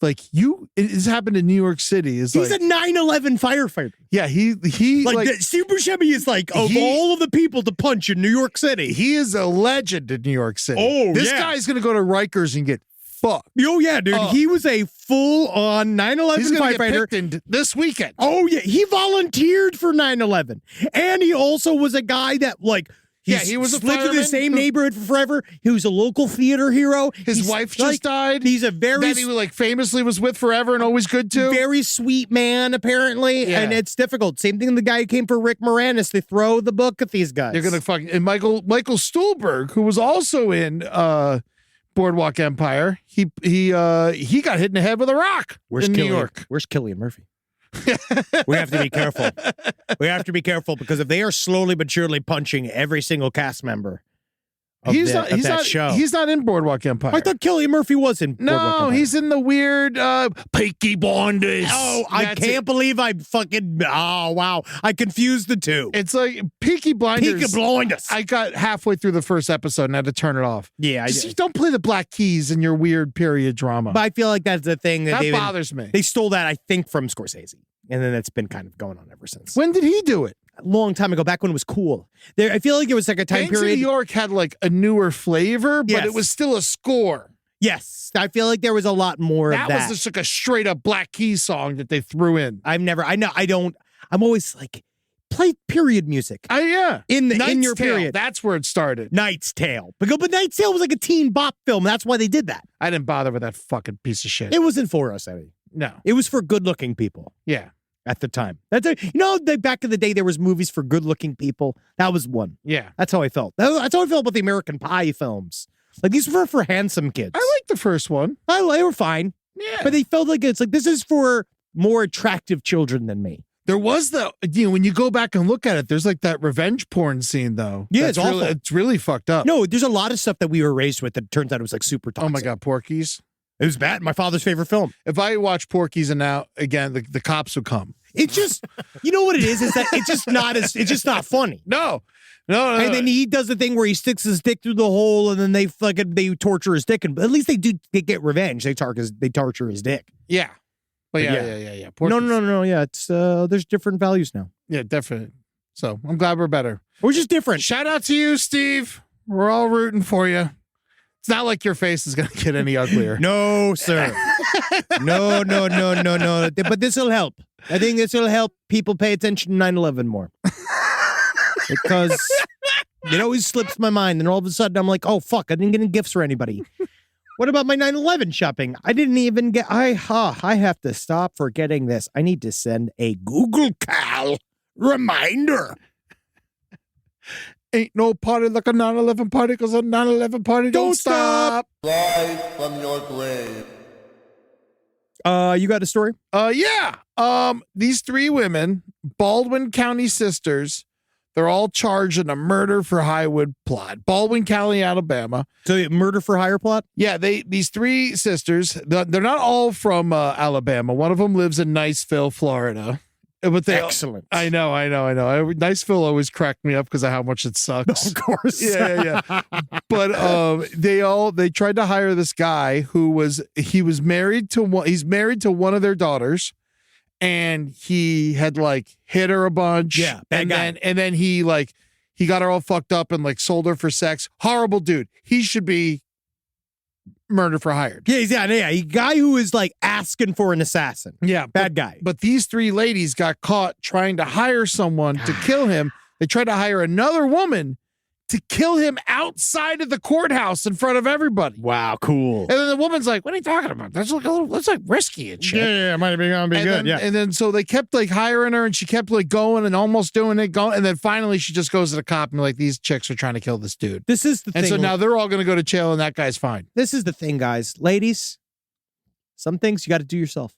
like it's happened in New York City. He's a 9/11 firefighter. Yeah, he like Steve Buscemi is like of all of the people to punch in New York City. He is a legend in New York City. Oh, this yeah. guy's gonna go to Rikers and get fucked. Oh yeah, dude. He was a full-on 9/11 He's gonna firefighter. get Picktoned this weekend. Oh yeah, he volunteered for 9/11, and he also was a guy that like. He was a lived in the fireman same neighborhood for forever. He was a local theater hero. His wife just died. He's a very that he famously was with forever and always good to. very sweet man, apparently, Yeah. and it's difficult. Same thing. The guy who came for Rick Moranis. They throw the book at these guys. They're gonna fucking and Michael Stuhlbarg, who was also in Boardwalk Empire. He got hit in the head with a rock in New York. Where's Cillian Murphy? We have to be careful. We have to be careful because if they are slowly but surely punching every single cast member of that show. He's not in Boardwalk Empire. I thought Cillian Murphy was in Boardwalk No, Empire. he's in the weird Peaky Blinders. Oh, I can't believe I fucking... Oh, wow. I confused the two. It's like Peaky Blinders. Peaky Blinders. I got halfway through the first episode and had to turn it off. Yeah. Don't play the black keys in your weird period drama. But I feel like that's the thing that bothers me. They stole that, I think, from Scorsese. And then that's been kind of going on ever since. When did he do it? A long time ago, back when it was cool. I feel like it was like a time Gangs of period. New York had like a newer flavor, but Yes. it was still a score. Yes. I feel like there was a lot more of That that. was just like a straight up Black Keys song that they threw in. I'm always like, play period music. Yeah. In Knight's your Tale, period. that's where it started. Knight's Tale. But Knight's Tale was like a teen bop film. That's why they did that. I didn't bother with that fucking piece of shit. It wasn't for us, Eddie. No. It was for good-looking people. Yeah. At the time. Back in the day, there was movies for good-looking people. That was one. Yeah. That's how I felt. That's how I felt about the American Pie films. Like, these were for handsome kids. I like the first one. They were fine. Yeah. But they felt like it's like, this is for more attractive children than me. There was when you go back and look at it, there's like that revenge porn scene though. Yeah, it's awful. It's really fucked up. No, there's a lot of stuff that we were raised with that turns out it was like super toxic. Oh my God, Porky's. It was bad. My father's favorite film. If I watch Porky's and now again the cops would come. It's just, you know what it is that it's just not funny. No. No. And then he does the thing where he sticks his dick through the hole, and then they torture his dick, and at least they get revenge. They torture his dick. Yeah. But yeah. No. Yeah, it's there's different values now. Yeah, definitely. So I'm glad we're better. We're just different. Shout out to you, Steve. We're all rooting for you. It's not like your face is going to get any uglier. No, sir. No. But this will help. I think this will help people pay attention to 9/11 more. Because it always slips my mind, and all of a sudden I'm like, oh, fuck, I didn't get any gifts for anybody. What about my 9/11 shopping? I didn't even get, I have to stop forgetting this. I need to send a Google Cal reminder. Ain't no party like a 9/11 party, because a 9/11 party don't stop. Rise from your grave. You got a story? Yeah. These three women, Baldwin County sisters, they're all charged in a murder for Highwood plot. Baldwin County, Alabama. So murder for hire plot? Yeah, these three sisters, they're not all from Alabama. One of them lives in Niceville, Florida. But Excellent. I know. Niceville always cracked me up because of how much it sucks. Of course. Yeah. But they tried to hire this guy he's married to one of their daughters, and he had like hit her a bunch. Yeah, bad guy. And then he got her all fucked up and like sold her for sex. Horrible dude. He should be murder for hire. Yeah. A guy who is like asking for an assassin. Yeah. Bad guy. But these three ladies got caught trying to hire someone to kill him. They tried to hire another woman to kill him outside of the courthouse in front of everybody. Wow, cool. And then the woman's like, what are you talking about? That's like risky and shit. Yeah, it might be gonna be good. And then so they kept like hiring her, and she kept like going and almost doing it, and then finally she just goes to the cop and like, these chicks are trying to kill this dude. This is the thing. And so now they're all gonna go to jail, and that guy's fine. This is the thing, guys. Ladies, some things you got to do yourself.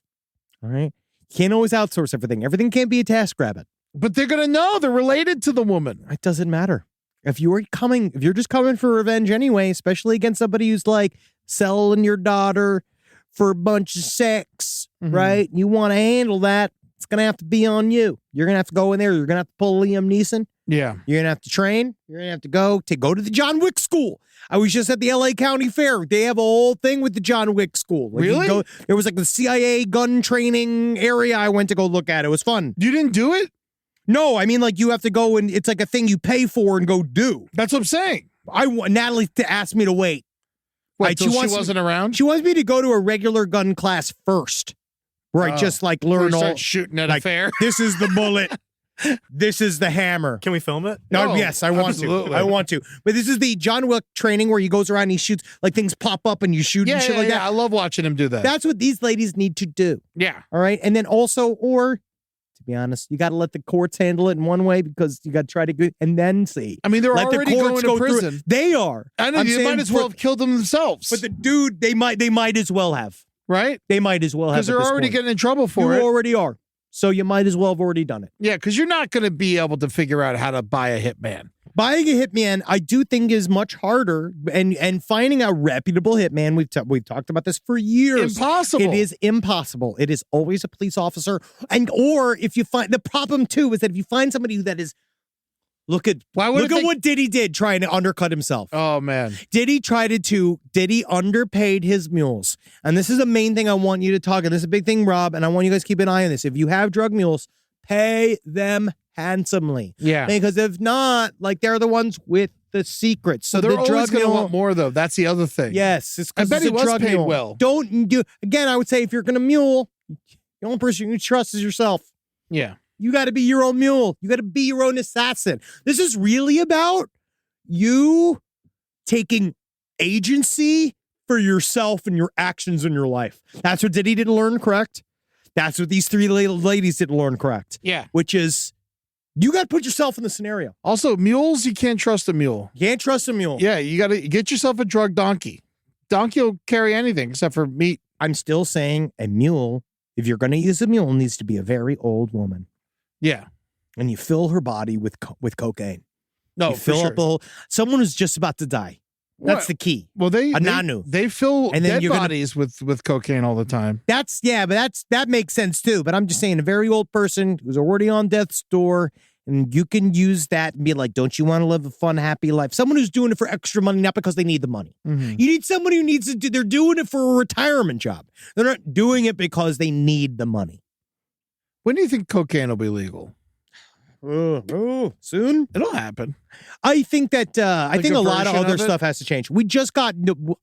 All right? You can't always outsource everything. Everything can't be a TaskRabbit. But they're gonna know they're related to the woman. It doesn't matter. If you're just coming for revenge anyway, especially against somebody who's like selling your daughter for a bunch of sex, right? You want to handle that, it's going to have to be on you. You're going to have to go in there. You're going to have to pull Liam Neeson. Yeah. You're going to have to train. You're going to have to go to the John Wick school. I was just at the LA County Fair. They have a whole thing with the John Wick school. Like really? There was like the CIA gun training area I went to go look at. It was fun. You didn't do it? No, I mean, like, you have to go and it's like a thing you pay for and go do. That's what I'm saying. Natalie asked me to wait. Wait, she wasn't around? She wants me to go to a regular gun class first. Where I just like learn all shooting at a fair. This is the bullet. This is the hammer. Can we film it? No, yes, I want to. I want to. But this is the John Wick training where he goes around and he shoots, like things pop up and you shoot and shit like that. I love watching him do that. That's what these ladies need to do. Yeah. All right. And then also, to be honest, you got to let the courts handle it in one way because you got to try to go and then see. I mean, they're let already the courts going to go prison. They are. I know. They might as well have killed them themselves. But the dude, they might as well have. Right? They might as well have. Because they're already getting in trouble for it. You already are. So you might as well have already done it. Yeah, because you're not going to be able to figure out how to buy a hitman. Buying a hitman, I do think, is much harder, and finding a reputable hitman. We've talked about this for years. Impossible. It is impossible. It is always a police officer, or if you find the problem too is that if you find somebody that is, look at what Diddy did trying to undercut himself. Oh man, Diddy underpaid his mules, and this is the main thing I want you to talk. And this is a big thing, Rob, and I want you guys to keep an eye on this. If you have drug mules, pay them handsomely. Yeah. Because if not, like, they're the ones with the secrets. So they're the always drug going to mule, want more, though. That's the other thing. Yes. It's I bet he was drug paid mule. well. Don't do, again, I would say if you're going to mule, the only person you trust is yourself. Yeah. You got to be your own mule. You got to be your own assassin. This is really about you taking agency for yourself and your actions in your life. That's what Diddy didn't learn, correct? That's what these three ladies didn't learn, correct? Yeah. Which is, you got to put yourself in the scenario. Also, mules, you can't trust a mule. You can't trust a mule. Yeah, you got to get yourself a drug donkey. Donkey will carry anything except for meat. I'm still saying a mule, if you're going to use a mule, needs to be a very old woman. Yeah. And you fill her body with cocaine. No, you fill up someone who's just about to die. That's the key. Well, they fill and then dead bodies with cocaine all the time. That makes sense too. But I'm just saying, a very old person who's already on death's door, And you can use that and be like, don't you want to live a fun, happy life? Someone who's doing it for extra money, not because they need the money. Mm-hmm. You need somebody who needs to do, they're doing it for a retirement job. They're not doing it because they need the money. When do you think cocaine will be legal? Soon? It'll happen. I think that I think a lot of version other of it? stuff has to change. We just got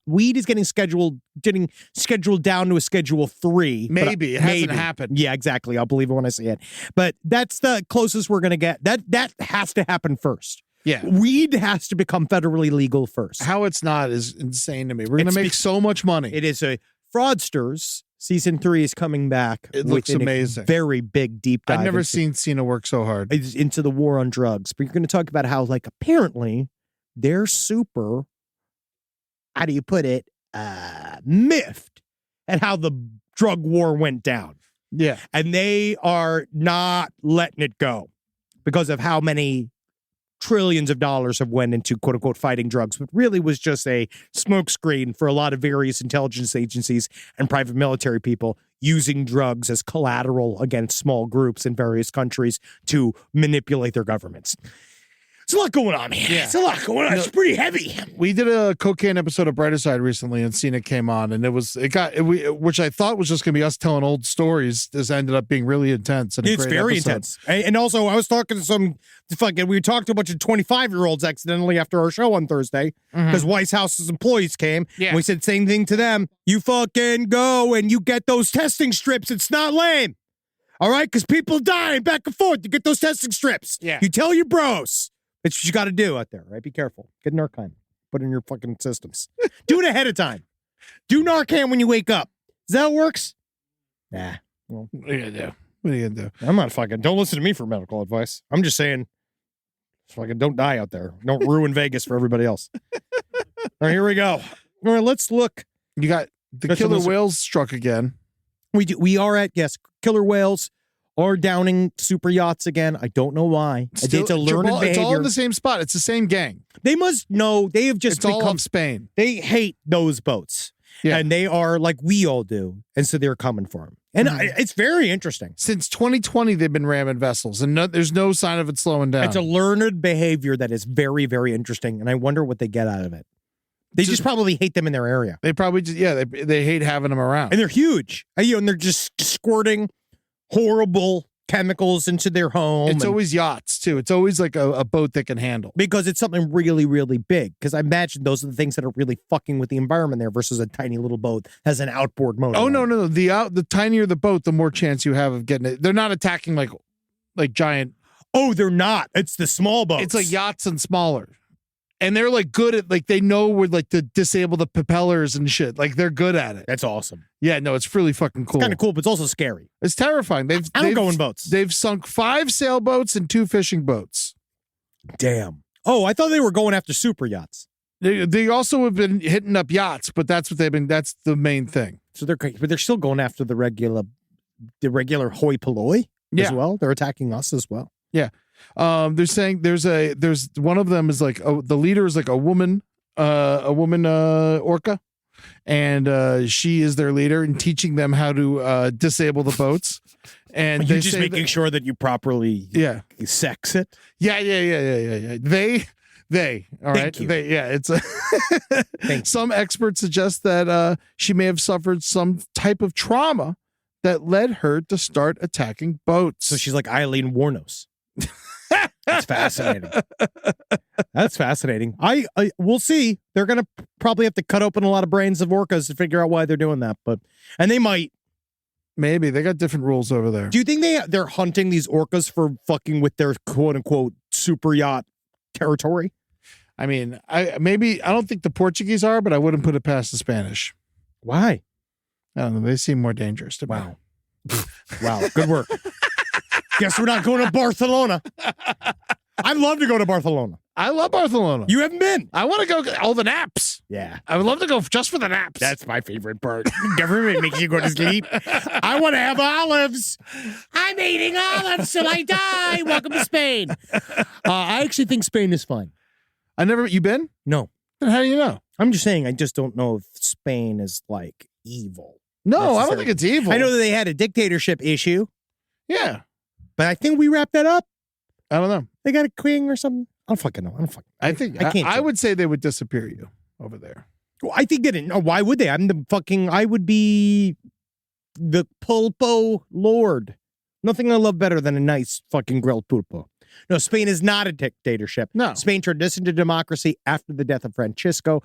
weed is getting scheduled down to a Schedule 3. Maybe. It hasn't happened. Yeah, exactly. I'll believe it when I see it. But that's the closest we're gonna get. That has to happen first. Yeah. Weed has to become federally legal first. How it's not is insane to me. We're going to make so much money. It is a Fraudsters. Season 3 is coming back. It looks with amazing. A very big deep dive. I've never seen Cena work so hard. Into the war on drugs. But you're going to talk about how, like, apparently they're super, how do you put it, miffed at how the drug war went down. Yeah. And they are not letting it go because of how many trillions of dollars have went into quote unquote fighting drugs, but really was just a smokescreen for a lot of various intelligence agencies and private military people using drugs as collateral against small groups in various countries to manipulate their governments. There's a lot going on, man. Yeah. It's a lot going on. It's pretty heavy. We did a cocaine episode of Brighter Side recently, and Cena came on, and which I thought was just going to be us telling old stories. This ended up being really intense. And It's very intense. And also, I was talking to we talked to a bunch of 25-year-olds accidentally after our show on Thursday because White House's employees came. Yeah. And we said same thing to them. You fucking go and you get those testing strips. It's not lame. All right? Because people dying back and forth. You get those testing strips. Yeah. You tell your bros. It's what you got to do out there, right? Be careful. Get Narcan. Put it in your fucking systems. Do it ahead of time. Do Narcan when you wake up. Is that how it works? Nah. Well, What are you going to do? What are you going to do? I'm not fucking. Don't listen to me for medical advice. I'm just saying, fucking don't die out there. Don't ruin Vegas for everybody else. All right, here we go. All right, let's look. You got the Let's killer listen. whales struck again. We are at, yes, killer whales are downing super yachts again. I don't know why. It's a learned behavior. It's all in the same spot. It's the same gang. They must know. They have just It's all become. in Spain. They hate those boats. Yeah. And they are like we all do. And so they're coming for them. And it's very interesting. Since 2020, they've been ramming vessels, and there's no sign of it slowing down. It's a learned behavior that is very, very interesting. And I wonder what they get out of it. They just probably hate them in their area. They probably just, they hate having them around. And they're huge. And they're just squirting horrible chemicals into their home. It's always yachts, too. It's always like a boat they can handle. Because it's something really, really big. Because I imagine those are the things that are really fucking with the environment there versus a tiny little boat that has an outboard motor. Oh, on no, it. no. The tinier the boat, the more chance you have of getting it. They're not attacking like giant. Oh, they're not. It's the small boats. It's like yachts and smaller. And they're like good at, like, they know where like to disable the propellers and shit. Like, they're good at it. That's awesome. Yeah, no, it's really fucking cool. It's kind of cool, but it's also scary. It's terrifying. I don't go in boats. They've sunk 5 sailboats and 2 fishing boats. Damn. Oh, I thought they were going after super yachts. They also have been hitting up yachts, but that's that's the main thing. So they're still going after the regular hoi polloi as well. They're attacking us as well. Yeah. They're saying there's one of them is like the leader is like a woman orca, and she is their leader and teaching them how to disable the boats. And you're just making sure that you properly sex it. Yeah. They all right. Thank you. It's some experts suggest that she may have suffered some type of trauma that led her to start attacking boats. So she's like Eileen Warnos. That's fascinating. That's fascinating. I we'll see. They're gonna probably have to cut open a lot of brains of orcas to figure out why they're doing that. And they might. Maybe they got different rules over there. Do you think they're hunting these orcas for fucking with their quote unquote super yacht territory? I mean, I don't think the Portuguese are, but I wouldn't put it past the Spanish. Why? I don't know. They seem more dangerous to me. Wow. Wow. Good work. Guess we're not going to Barcelona. I'd love to go to Barcelona. I love Barcelona. You haven't been. I want to go all the naps. Yeah. I would love to go just for the naps. That's my favorite part. Government makes you go to sleep. I want to have olives. I'm eating olives till I die. Welcome to Spain. I actually think Spain is fine. You been? No. Then how do you know? I'm just saying, I just don't know if Spain is like evil. No, I don't think it's evil. I know that they had a dictatorship issue, Yeah. but I think we wrapped that up. I don't know. They got a queen or something? I don't fucking know. I think I can't. I would say they would disappear you over there. Well, I think that. No, why would they? I would be the pulpo lord. Nothing I love better than a nice fucking grilled pulpo. No, Spain is not a dictatorship. No. Spain transitioned to democracy after the death of Francisco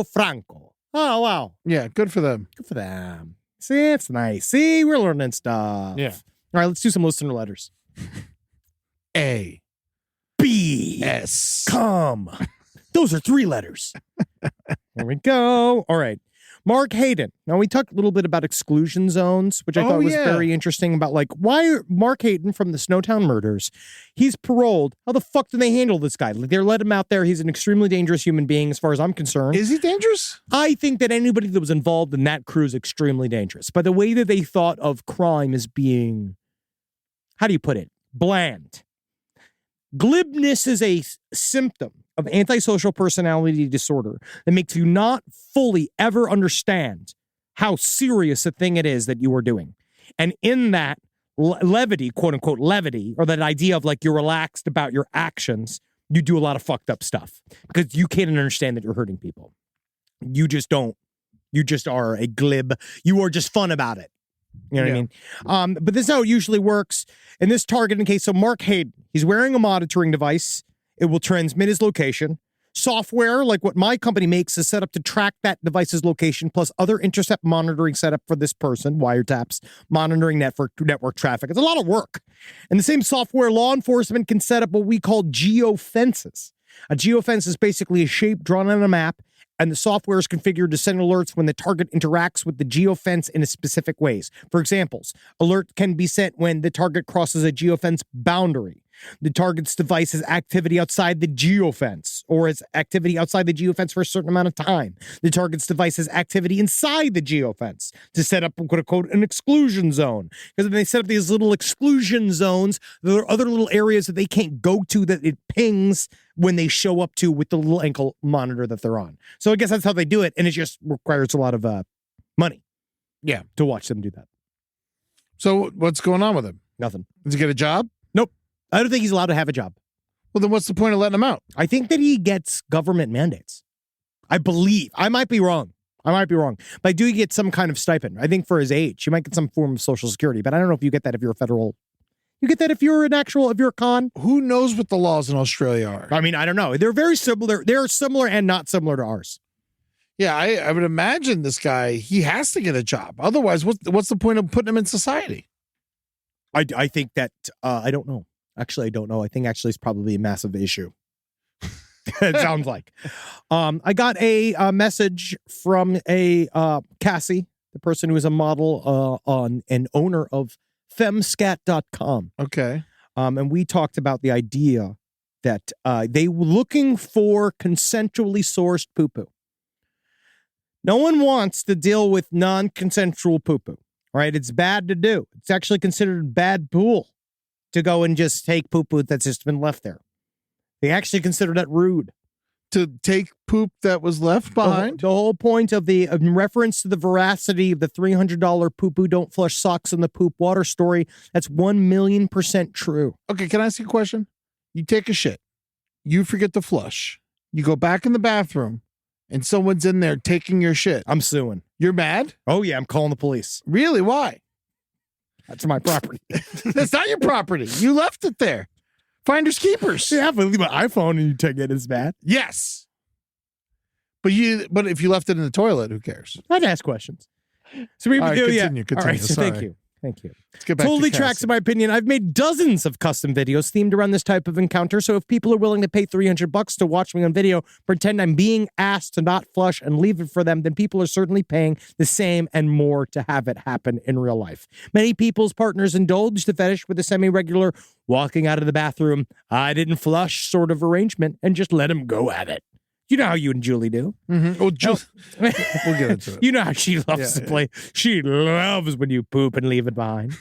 Franco. Oh, wow. Yeah, good for them. Good for them. See, it's nice. See, we're learning stuff. Yeah. All right, let's do some listener letters. A. B. S. Come. Those are 3 letters. There we go. All right. Mark Hayden. Now, we talked a little bit about exclusion zones, which I thought was very interesting about, like, why Mark Hayden from the Snowtown murders, he's paroled. How the fuck do they handle this guy? They let him out there. He's an extremely dangerous human being as far as I'm concerned. Is he dangerous? I think that anybody that was involved in that crew is extremely dangerous. By the way that they thought of crime as being, how do you put it? Bland. Glibness is a symptom of antisocial personality disorder that makes you not fully ever understand how serious a thing it is that you are doing. And in that levity, quote unquote levity, or that idea of like you're relaxed about your actions, you do a lot of fucked up stuff because you can't understand that you're hurting people. You just don't. You just are a glib. You are just fun about it. You know what I mean? But this is how it usually works. In this targeting case, so Mark Hayden, he's wearing a monitoring device. It will transmit his location. Software, like what my company makes, is set up to track that device's location, plus other intercept monitoring setup for this person, wiretaps, monitoring network traffic. It's a lot of work. And the same software, law enforcement can set up what we call geofences. A geofence is basically a shape drawn on a map, and the software is configured to send alerts when the target interacts with the geofence in a specific ways. For examples, alert can be sent when the target crosses a geofence boundary. The target's device has activity outside the geofence, or its activity outside the geofence for a certain amount of time. The target's device has activity inside the geofence to set up, quote unquote, an exclusion zone. Because when they set up these little exclusion zones, there are other little areas that they can't go to that it pings when they show up to with the little ankle monitor that they're on. So I guess that's how they do it, and it just requires a lot of money. Yeah. To watch them do that. So what's going on with him? Nothing. Does he get a job? Nope. I don't think he's allowed to have a job. Well, then what's the point of letting him out? I think that he gets government mandates. I believe. I might be wrong. But I do get some kind of stipend. I think for his age, you might get some form of Social Security, but I don't know if you get that if you're a federal. You get that if you're if you're a con. Who knows what the laws in Australia are? I mean, I don't know. They're very similar. They're similar and not similar to ours. Yeah, I would imagine this guy, he has to get a job. Otherwise, what's the point of putting him in society? I think that, I don't know. Actually, I don't know. I think actually it's probably a massive issue. It sounds like. I got a message from a Cassie, the person who is a model on an owner of femscat.com. Okay. And we talked about the idea that they were looking for consensually sourced poo-poo. No one wants to deal with non-consensual poo-poo, right? It's bad to do. It's actually considered bad pool to go and just take poo-poo that's just been left there. They actually consider that rude. To take poop that was left behind? The whole point of the in reference to the veracity of the $300 poo-poo don't flush socks in the poop water story, that's 1,000,000% true. Okay, can I ask you a question? You take a shit. You forget to flush. You go back in the bathroom and someone's in there taking your shit. I'm suing. You're mad? Oh, yeah, I'm calling the police. Really? Why? That's my property. That's not your property. You left it there. Finders keepers. Yeah, but leave my iPhone and you take it as bad. Yes. But if you left it in the toilet, who cares? I'd ask questions. So we All right, do, continue. All right, so Sorry. thank you. Let's get back Totally to tracks Cassie. in my opinion. I've made dozens of custom videos themed around this type of encounter. So if people are willing to pay $300 to watch me on video, pretend I'm being asked to not flush and leave it for them, then people are certainly paying the same and more to have it happen in real life. Many people's partners indulge the fetish with a semi-regular walking out of the bathroom, I didn't flush sort of arrangement and just let them go at it. You know how you and Julie do. Mm-hmm. Oh, we'll get into it. You know how she loves to play. She loves when you poop and leave it behind.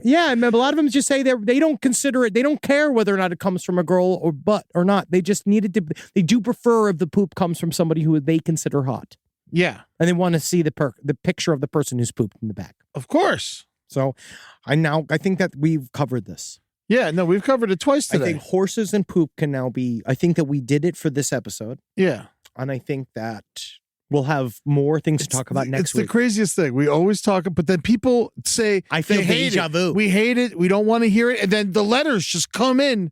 Yeah, and a lot of them just say they don't consider it. They don't care whether or not it comes from a girl or butt or not. They just needed to. They do prefer if the poop comes from somebody who they consider hot. Yeah, and they want to see the picture of the person who's pooped in the back. Of course. So, I think that we've covered this. Yeah, no, we've covered it twice today. I think horses and poop can now be, I think that we did it for this episode. Yeah. And I think that we'll have more things to talk about next week. It's the craziest thing. We always talk, but then people say, I feel they hate deja it. vu. We hate it. We don't want to hear it. And then the letters just come in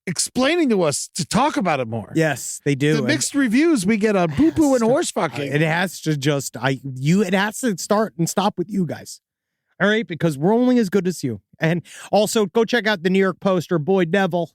explaining to us to talk about it more. Yes, they do. The mixed reviews we get on poo-poo and horse fucking. It has to just, it has to start and stop with you guys. All right, because we're only as good as you. And also, go check out the New York Post. Or Boyd Neville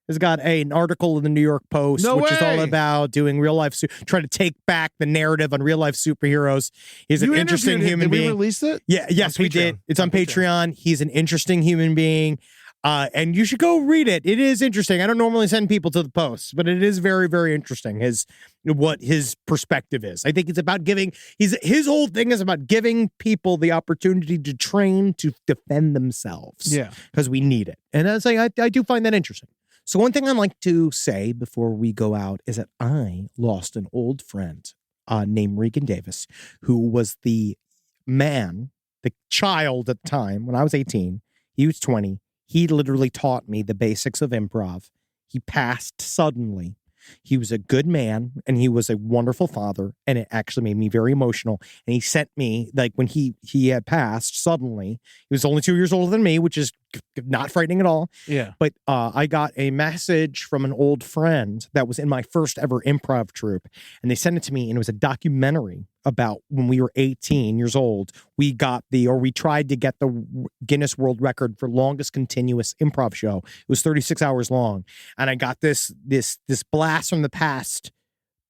has got an article in the New York Post, which is all about doing real life, trying to take back the narrative on real life superheroes. He's an interesting human being. Did we release it? Yeah, yes, we did. It's on Patreon. He's an interesting human being. And you should go read it. It is interesting. I don't normally send people to the Post, but it is very, very interesting. What his perspective is. I think it's about giving. His whole thing is about giving people the opportunity to train to defend themselves. Yeah, because we need it. And I do find that interesting. So one thing I'd like to say before we go out is that I lost an old friend named Regan Davis, who was the child at the time when I was 18. He was 20. He literally taught me the basics of improv. He passed suddenly. He was a good man and he was a wonderful father, and it actually made me very emotional. And he sent me, like, when he had passed suddenly, he was only 2 years older than me, which is not frightening at all. Yeah. But I got a message from an old friend that was in my first ever improv troupe, and they sent it to me, and it was a documentary about when we were 18 years old. We tried to get the Guinness World Record for longest continuous improv show. It was 36 hours long. And I got this blast from the past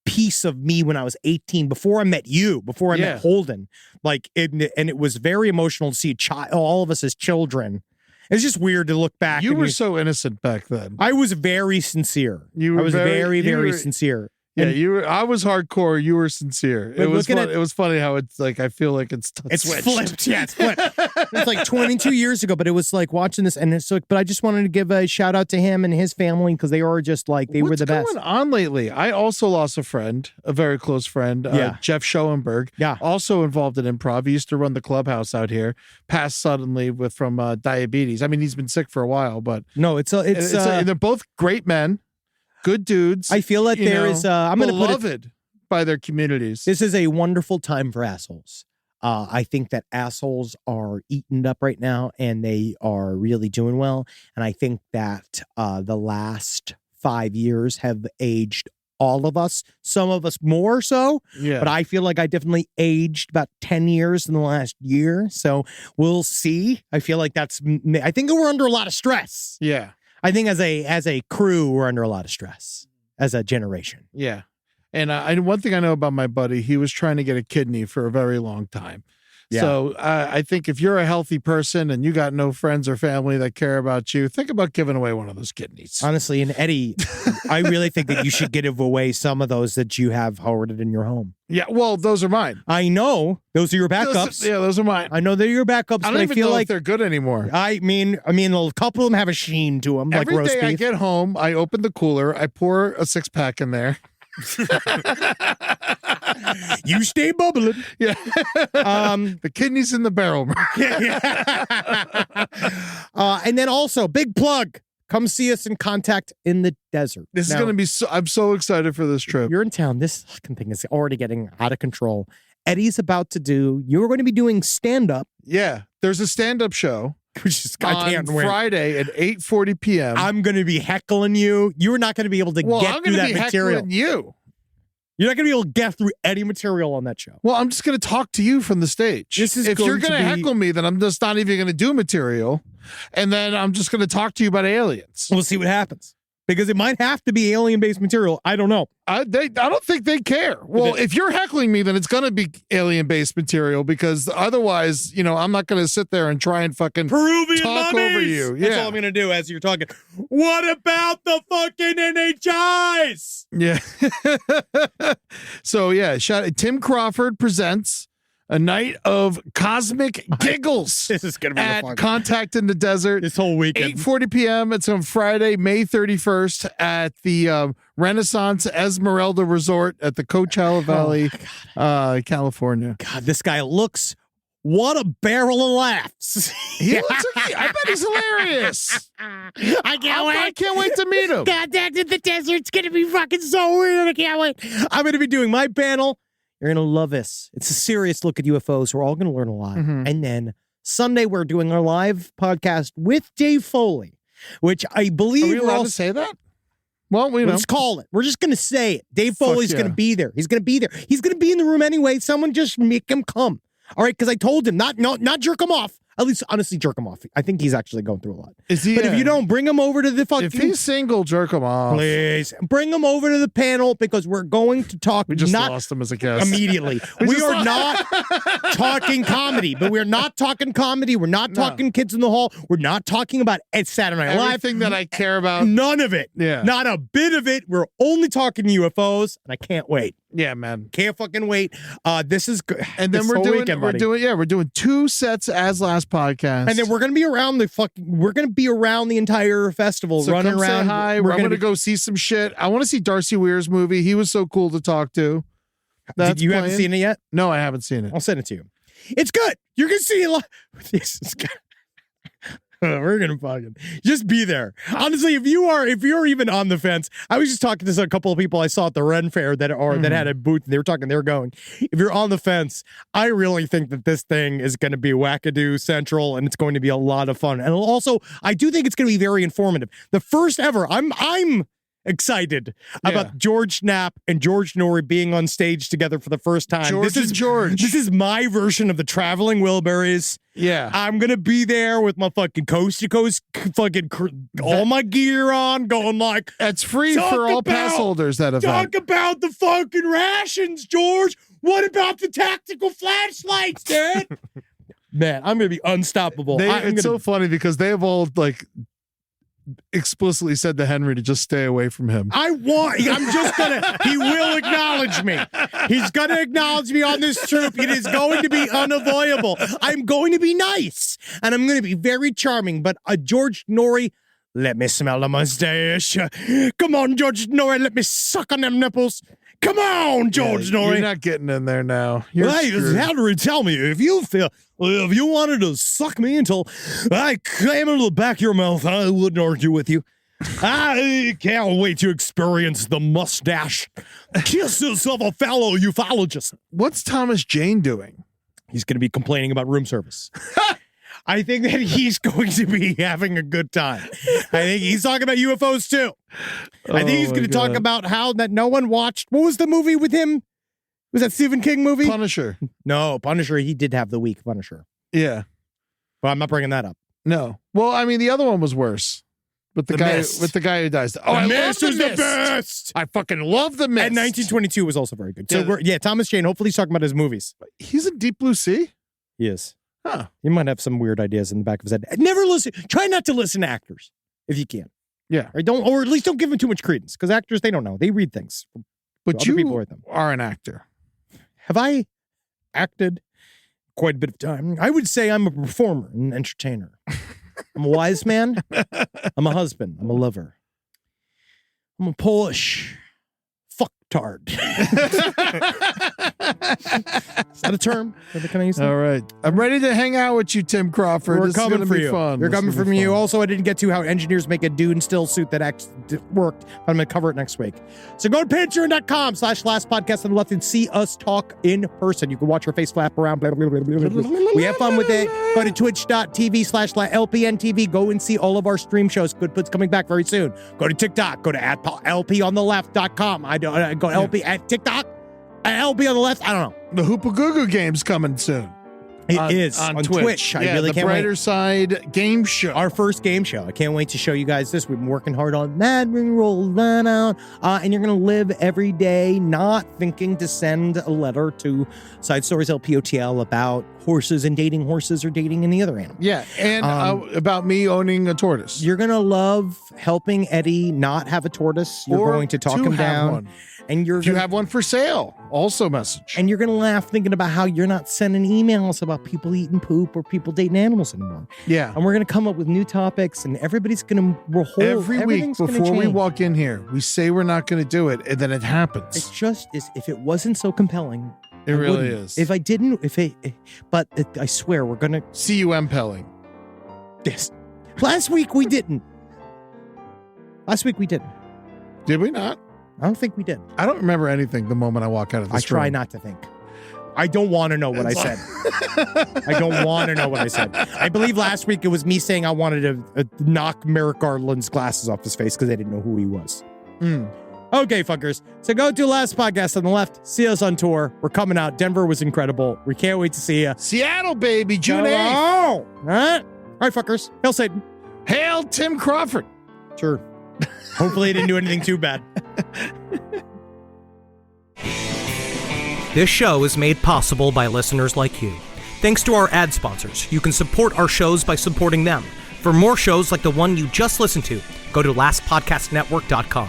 piece of me when I was 18, before I met you, before I met Holden. And it was very emotional to see all of us as children. It's just weird to look back. You were so innocent back then. I was very sincere. I was very, very sincere. Yeah, I was hardcore. You were sincere. It was fun. It was funny how it's like, I feel like it's switched. Flipped. Yeah, it's flipped. It's like 22 years ago, but it was like watching this, and it's like, but I just wanted to give a shout out to him and his family, because they were just like, they were the best. What's going on lately? I also lost a friend, a very close friend, Jeff Schoenberg. Yeah, also involved in improv. He used to run the clubhouse out here. Passed suddenly from diabetes. I mean, he's been sick for a while, but no, they're both great men. Good dudes. I feel that there is I'm going to put beloved by their communities. This is a wonderful time for assholes. I think that assholes are eaten up right now, and they are really doing well. And I think that the last 5 years have aged all of us, some of us more so. Yeah. But I feel like I definitely aged about 10 years in the last year. So we'll see. I feel like I think we're under a lot of stress. Yeah. I think as a crew, we're under a lot of stress as a generation. Yeah. And one thing I know about my buddy, he was trying to get a kidney for a very long time. Yeah. So I think if you're a healthy person and you got no friends or family that care about you, think about giving away one of those kidneys. Honestly, and Eddie, I really think that you should give away some of those that you have hoarded in your home. Yeah, well, those are mine. I know. Those are your backups. Those are mine. I know they're your backups, I don't even know if they're good anymore. I mean, a couple of them have a sheen to them, like roast beef. Every day I get home, I open the cooler, I pour a 6-pack in there. You stay bubbling. Yeah. The kidneys in the barrel. And then also, big plug. Come see us in Contact in the Desert. This is going to be I'm so excited for this trip. You're in town. This fucking thing is already getting out of control. You're going to be doing stand-up. Yeah. There's a stand-up show. Which is, on Friday at 8:40 p.m. I'm going to be heckling you. You're not going to be able to get through that material. You're not going to be able to get through any material on that show. Well, I'm just going to talk to you from the stage. If you're going to heckle me, then I'm just not even going to do material. And then I'm just going to talk to you about aliens. We'll see what happens. Because it might have to be alien-based material. I don't know. I don't think they care. Well, if you're heckling me, then it's going to be alien-based material, because otherwise, I'm not going to sit there and try and fucking Peruvian talk mummies. over you. That's all I'm going to do as you're talking. What about the fucking NHIs? Yeah. So, yeah, Tim Crawford presents a night of cosmic giggles. This is going to be at fun. Contact in the Desert. This whole weekend. 8:40 p.m. It's on Friday, May 31st at the Renaissance Esmeralda Resort at the Coachella Valley, California. God, this guy looks... What a barrel of laughs. I bet he's hilarious. I can't wait to meet him. Contact in the desert. It's going to be fucking so weird. I can't wait. I'm going to be doing my panel. You're going to love this. It's a serious look at UFOs. We're all going to learn a lot. And then Sunday, we're doing our live podcast with Dave Foley, which I believe Are we allowed to say that? Well, let's call it. We're just going to say it. Dave Foley's going to be there. He's going to be there. He's going to be in the room anyway. Someone just make him come. All right, because I told him not jerk him off. At least, honestly, jerk him off. I think he's actually going through a lot. Is he? But if you don't, bring him over to the fucking... If he's single, jerk him off. Please. Bring him over to the panel because we're going to talk... We just lost him as a guest. Immediately. we are not talking comedy, but we're not talking comedy. We're not talking Kids in the Hall. We're not talking about Saturday Night Live. Everything that I care about. None of it. Yeah. Not a bit of it. We're only talking UFOs, and I can't wait. Yeah, man. Can't fucking wait. This is good. And then we're doing 2 sets as last podcast. And then we're gonna be around the entire festival, so running come around. Say hi. I'm gonna go see some shit. I want to see Darcy Weir's movie. He was so cool to talk to. You haven't seen it yet? No, I haven't seen it. I'll send it to you. It's good. You're gonna see a lot. This is good. We're gonna fucking just be there. Honestly, if you're even on the fence, I was just talking to a couple of people I saw at the Ren Fair that had a booth. They were going. If you're on the fence, I really think that this thing is going to be wackadoo central, and it's going to be a lot of fun. And also, I do think it's going to be very informative. The first ever. I'm excited about George Knapp and George Norrie being on stage together for the first time. George. This is my version of the Traveling Wilburys. Yeah. I'm going to be there with my fucking coast to coast all my gear on, going like... That's free for all pass holders, that event. Talk about the fucking rations, George. What about the tactical flashlights, dude? Man, I'm going to be unstoppable. It's so funny because they have all like... explicitly said to Henry to just stay away from him. he will acknowledge me. He's going to acknowledge me on this troop. It is going to be unavoidable. I'm going to be nice, and I'm going to be very charming, but George Norrie, let me smell the mustache. Come on, George Norrie, let me suck on them nipples. Come on, George Norrie. You're not getting in there now. Hey, Henry, tell me, if you wanted to suck me until I came into the back of your mouth, I wouldn't argue with you. I can't wait to experience the mustache kisses of a fellow ufologist. What's Thomas Jane doing? He's going to be complaining about room service. I think that he's going to be having a good time. I think he's talking about UFOs too. I think he's going to talk about how that no one watched. What was the movie with him? Was that Stephen King movie? Punisher. No, Punisher. He did have the weak Punisher. Yeah. But I'm not bringing that up. No. Well, I mean, the other one was worse. With the guy who dies. Oh, I love the Mist. The best. I fucking love the Mist. And 1922 was also very good. So Thomas Jane. Hopefully, he's talking about his movies. He's in Deep Blue Sea. He is. Huh. He might have some weird ideas in the back of his head. Never listen. Try not to listen to actors if you can. Yeah. Or at least don't give them too much credence because actors, they don't know. They read things. But you are an actor. Have I acted quite a bit of time? I would say I'm a performer and entertainer. I'm a wise man. I'm a husband. I'm a lover. I'm a Polish fucktard. Is that a term? Can I use that? All right. I'm ready to hang out with you, Tim Crawford. We're coming for you. Fun. We're coming from you. Also, I didn't get to how engineers make a Dune still suit that worked. I'm going to cover it next week. So go to patreon.com/lastpodcast on the left and see us talk in person. You can watch our face flap around. Blah, blah, blah, blah, blah, blah. We have fun with it. Go to twitch.tv/LPNTV. Go and see all of our stream shows. Good Puts coming back very soon. Go to TikTok. Go to @LPOnTheLeft.com. I go LP at TikTok. LP on the left. I don't know. The Hoopagoogoo game's coming soon. It is on Twitch. I really can't wait. The Brighter Side game show. Our first game show. I can't wait to show you guys this. We've been working hard on that. We roll that out. And you're going to live every day not thinking to send a letter to Side Stories LPOTL about horses and dating horses or dating any other animal. Yeah. And about me owning a tortoise. You're going to love helping Eddie not have a tortoise. You're going to talk him down. One. And if you have one for sale, also message. And you're going to laugh thinking about how you're not sending emails about people eating poop or people dating animals anymore. Yeah. And we're going to come up with new topics and everybody's going to every week before we walk in here, we say we're not going to do it and then it happens. It just is. If it wasn't so compelling. It really is. If I didn't, I swear we're going to. CUM-pelling. Yes. Last week we didn't. Last week we didn't. Did we not? I don't think we did. I don't remember anything the moment I walk out of this I try room. not to think. I don't want to know what I said. I don't want to know what I said. I believe last week it was me saying I wanted to knock Merrick Garland's glasses off his face because I didn't know who he was. Okay, fuckers. So go to Last Podcast on the Left. See us on tour. We're coming out. Denver was incredible. We can't wait to see you. Seattle, baby, June 8th. All right, fuckers. Hail Satan. Hail Tim Crawford. Sure. Hopefully he didn't do anything too bad. This show is made possible by listeners like you. Thanks to our ad sponsors, you can support our shows by supporting them. For more shows like the one you just listened to, go to lastpodcastnetwork.com.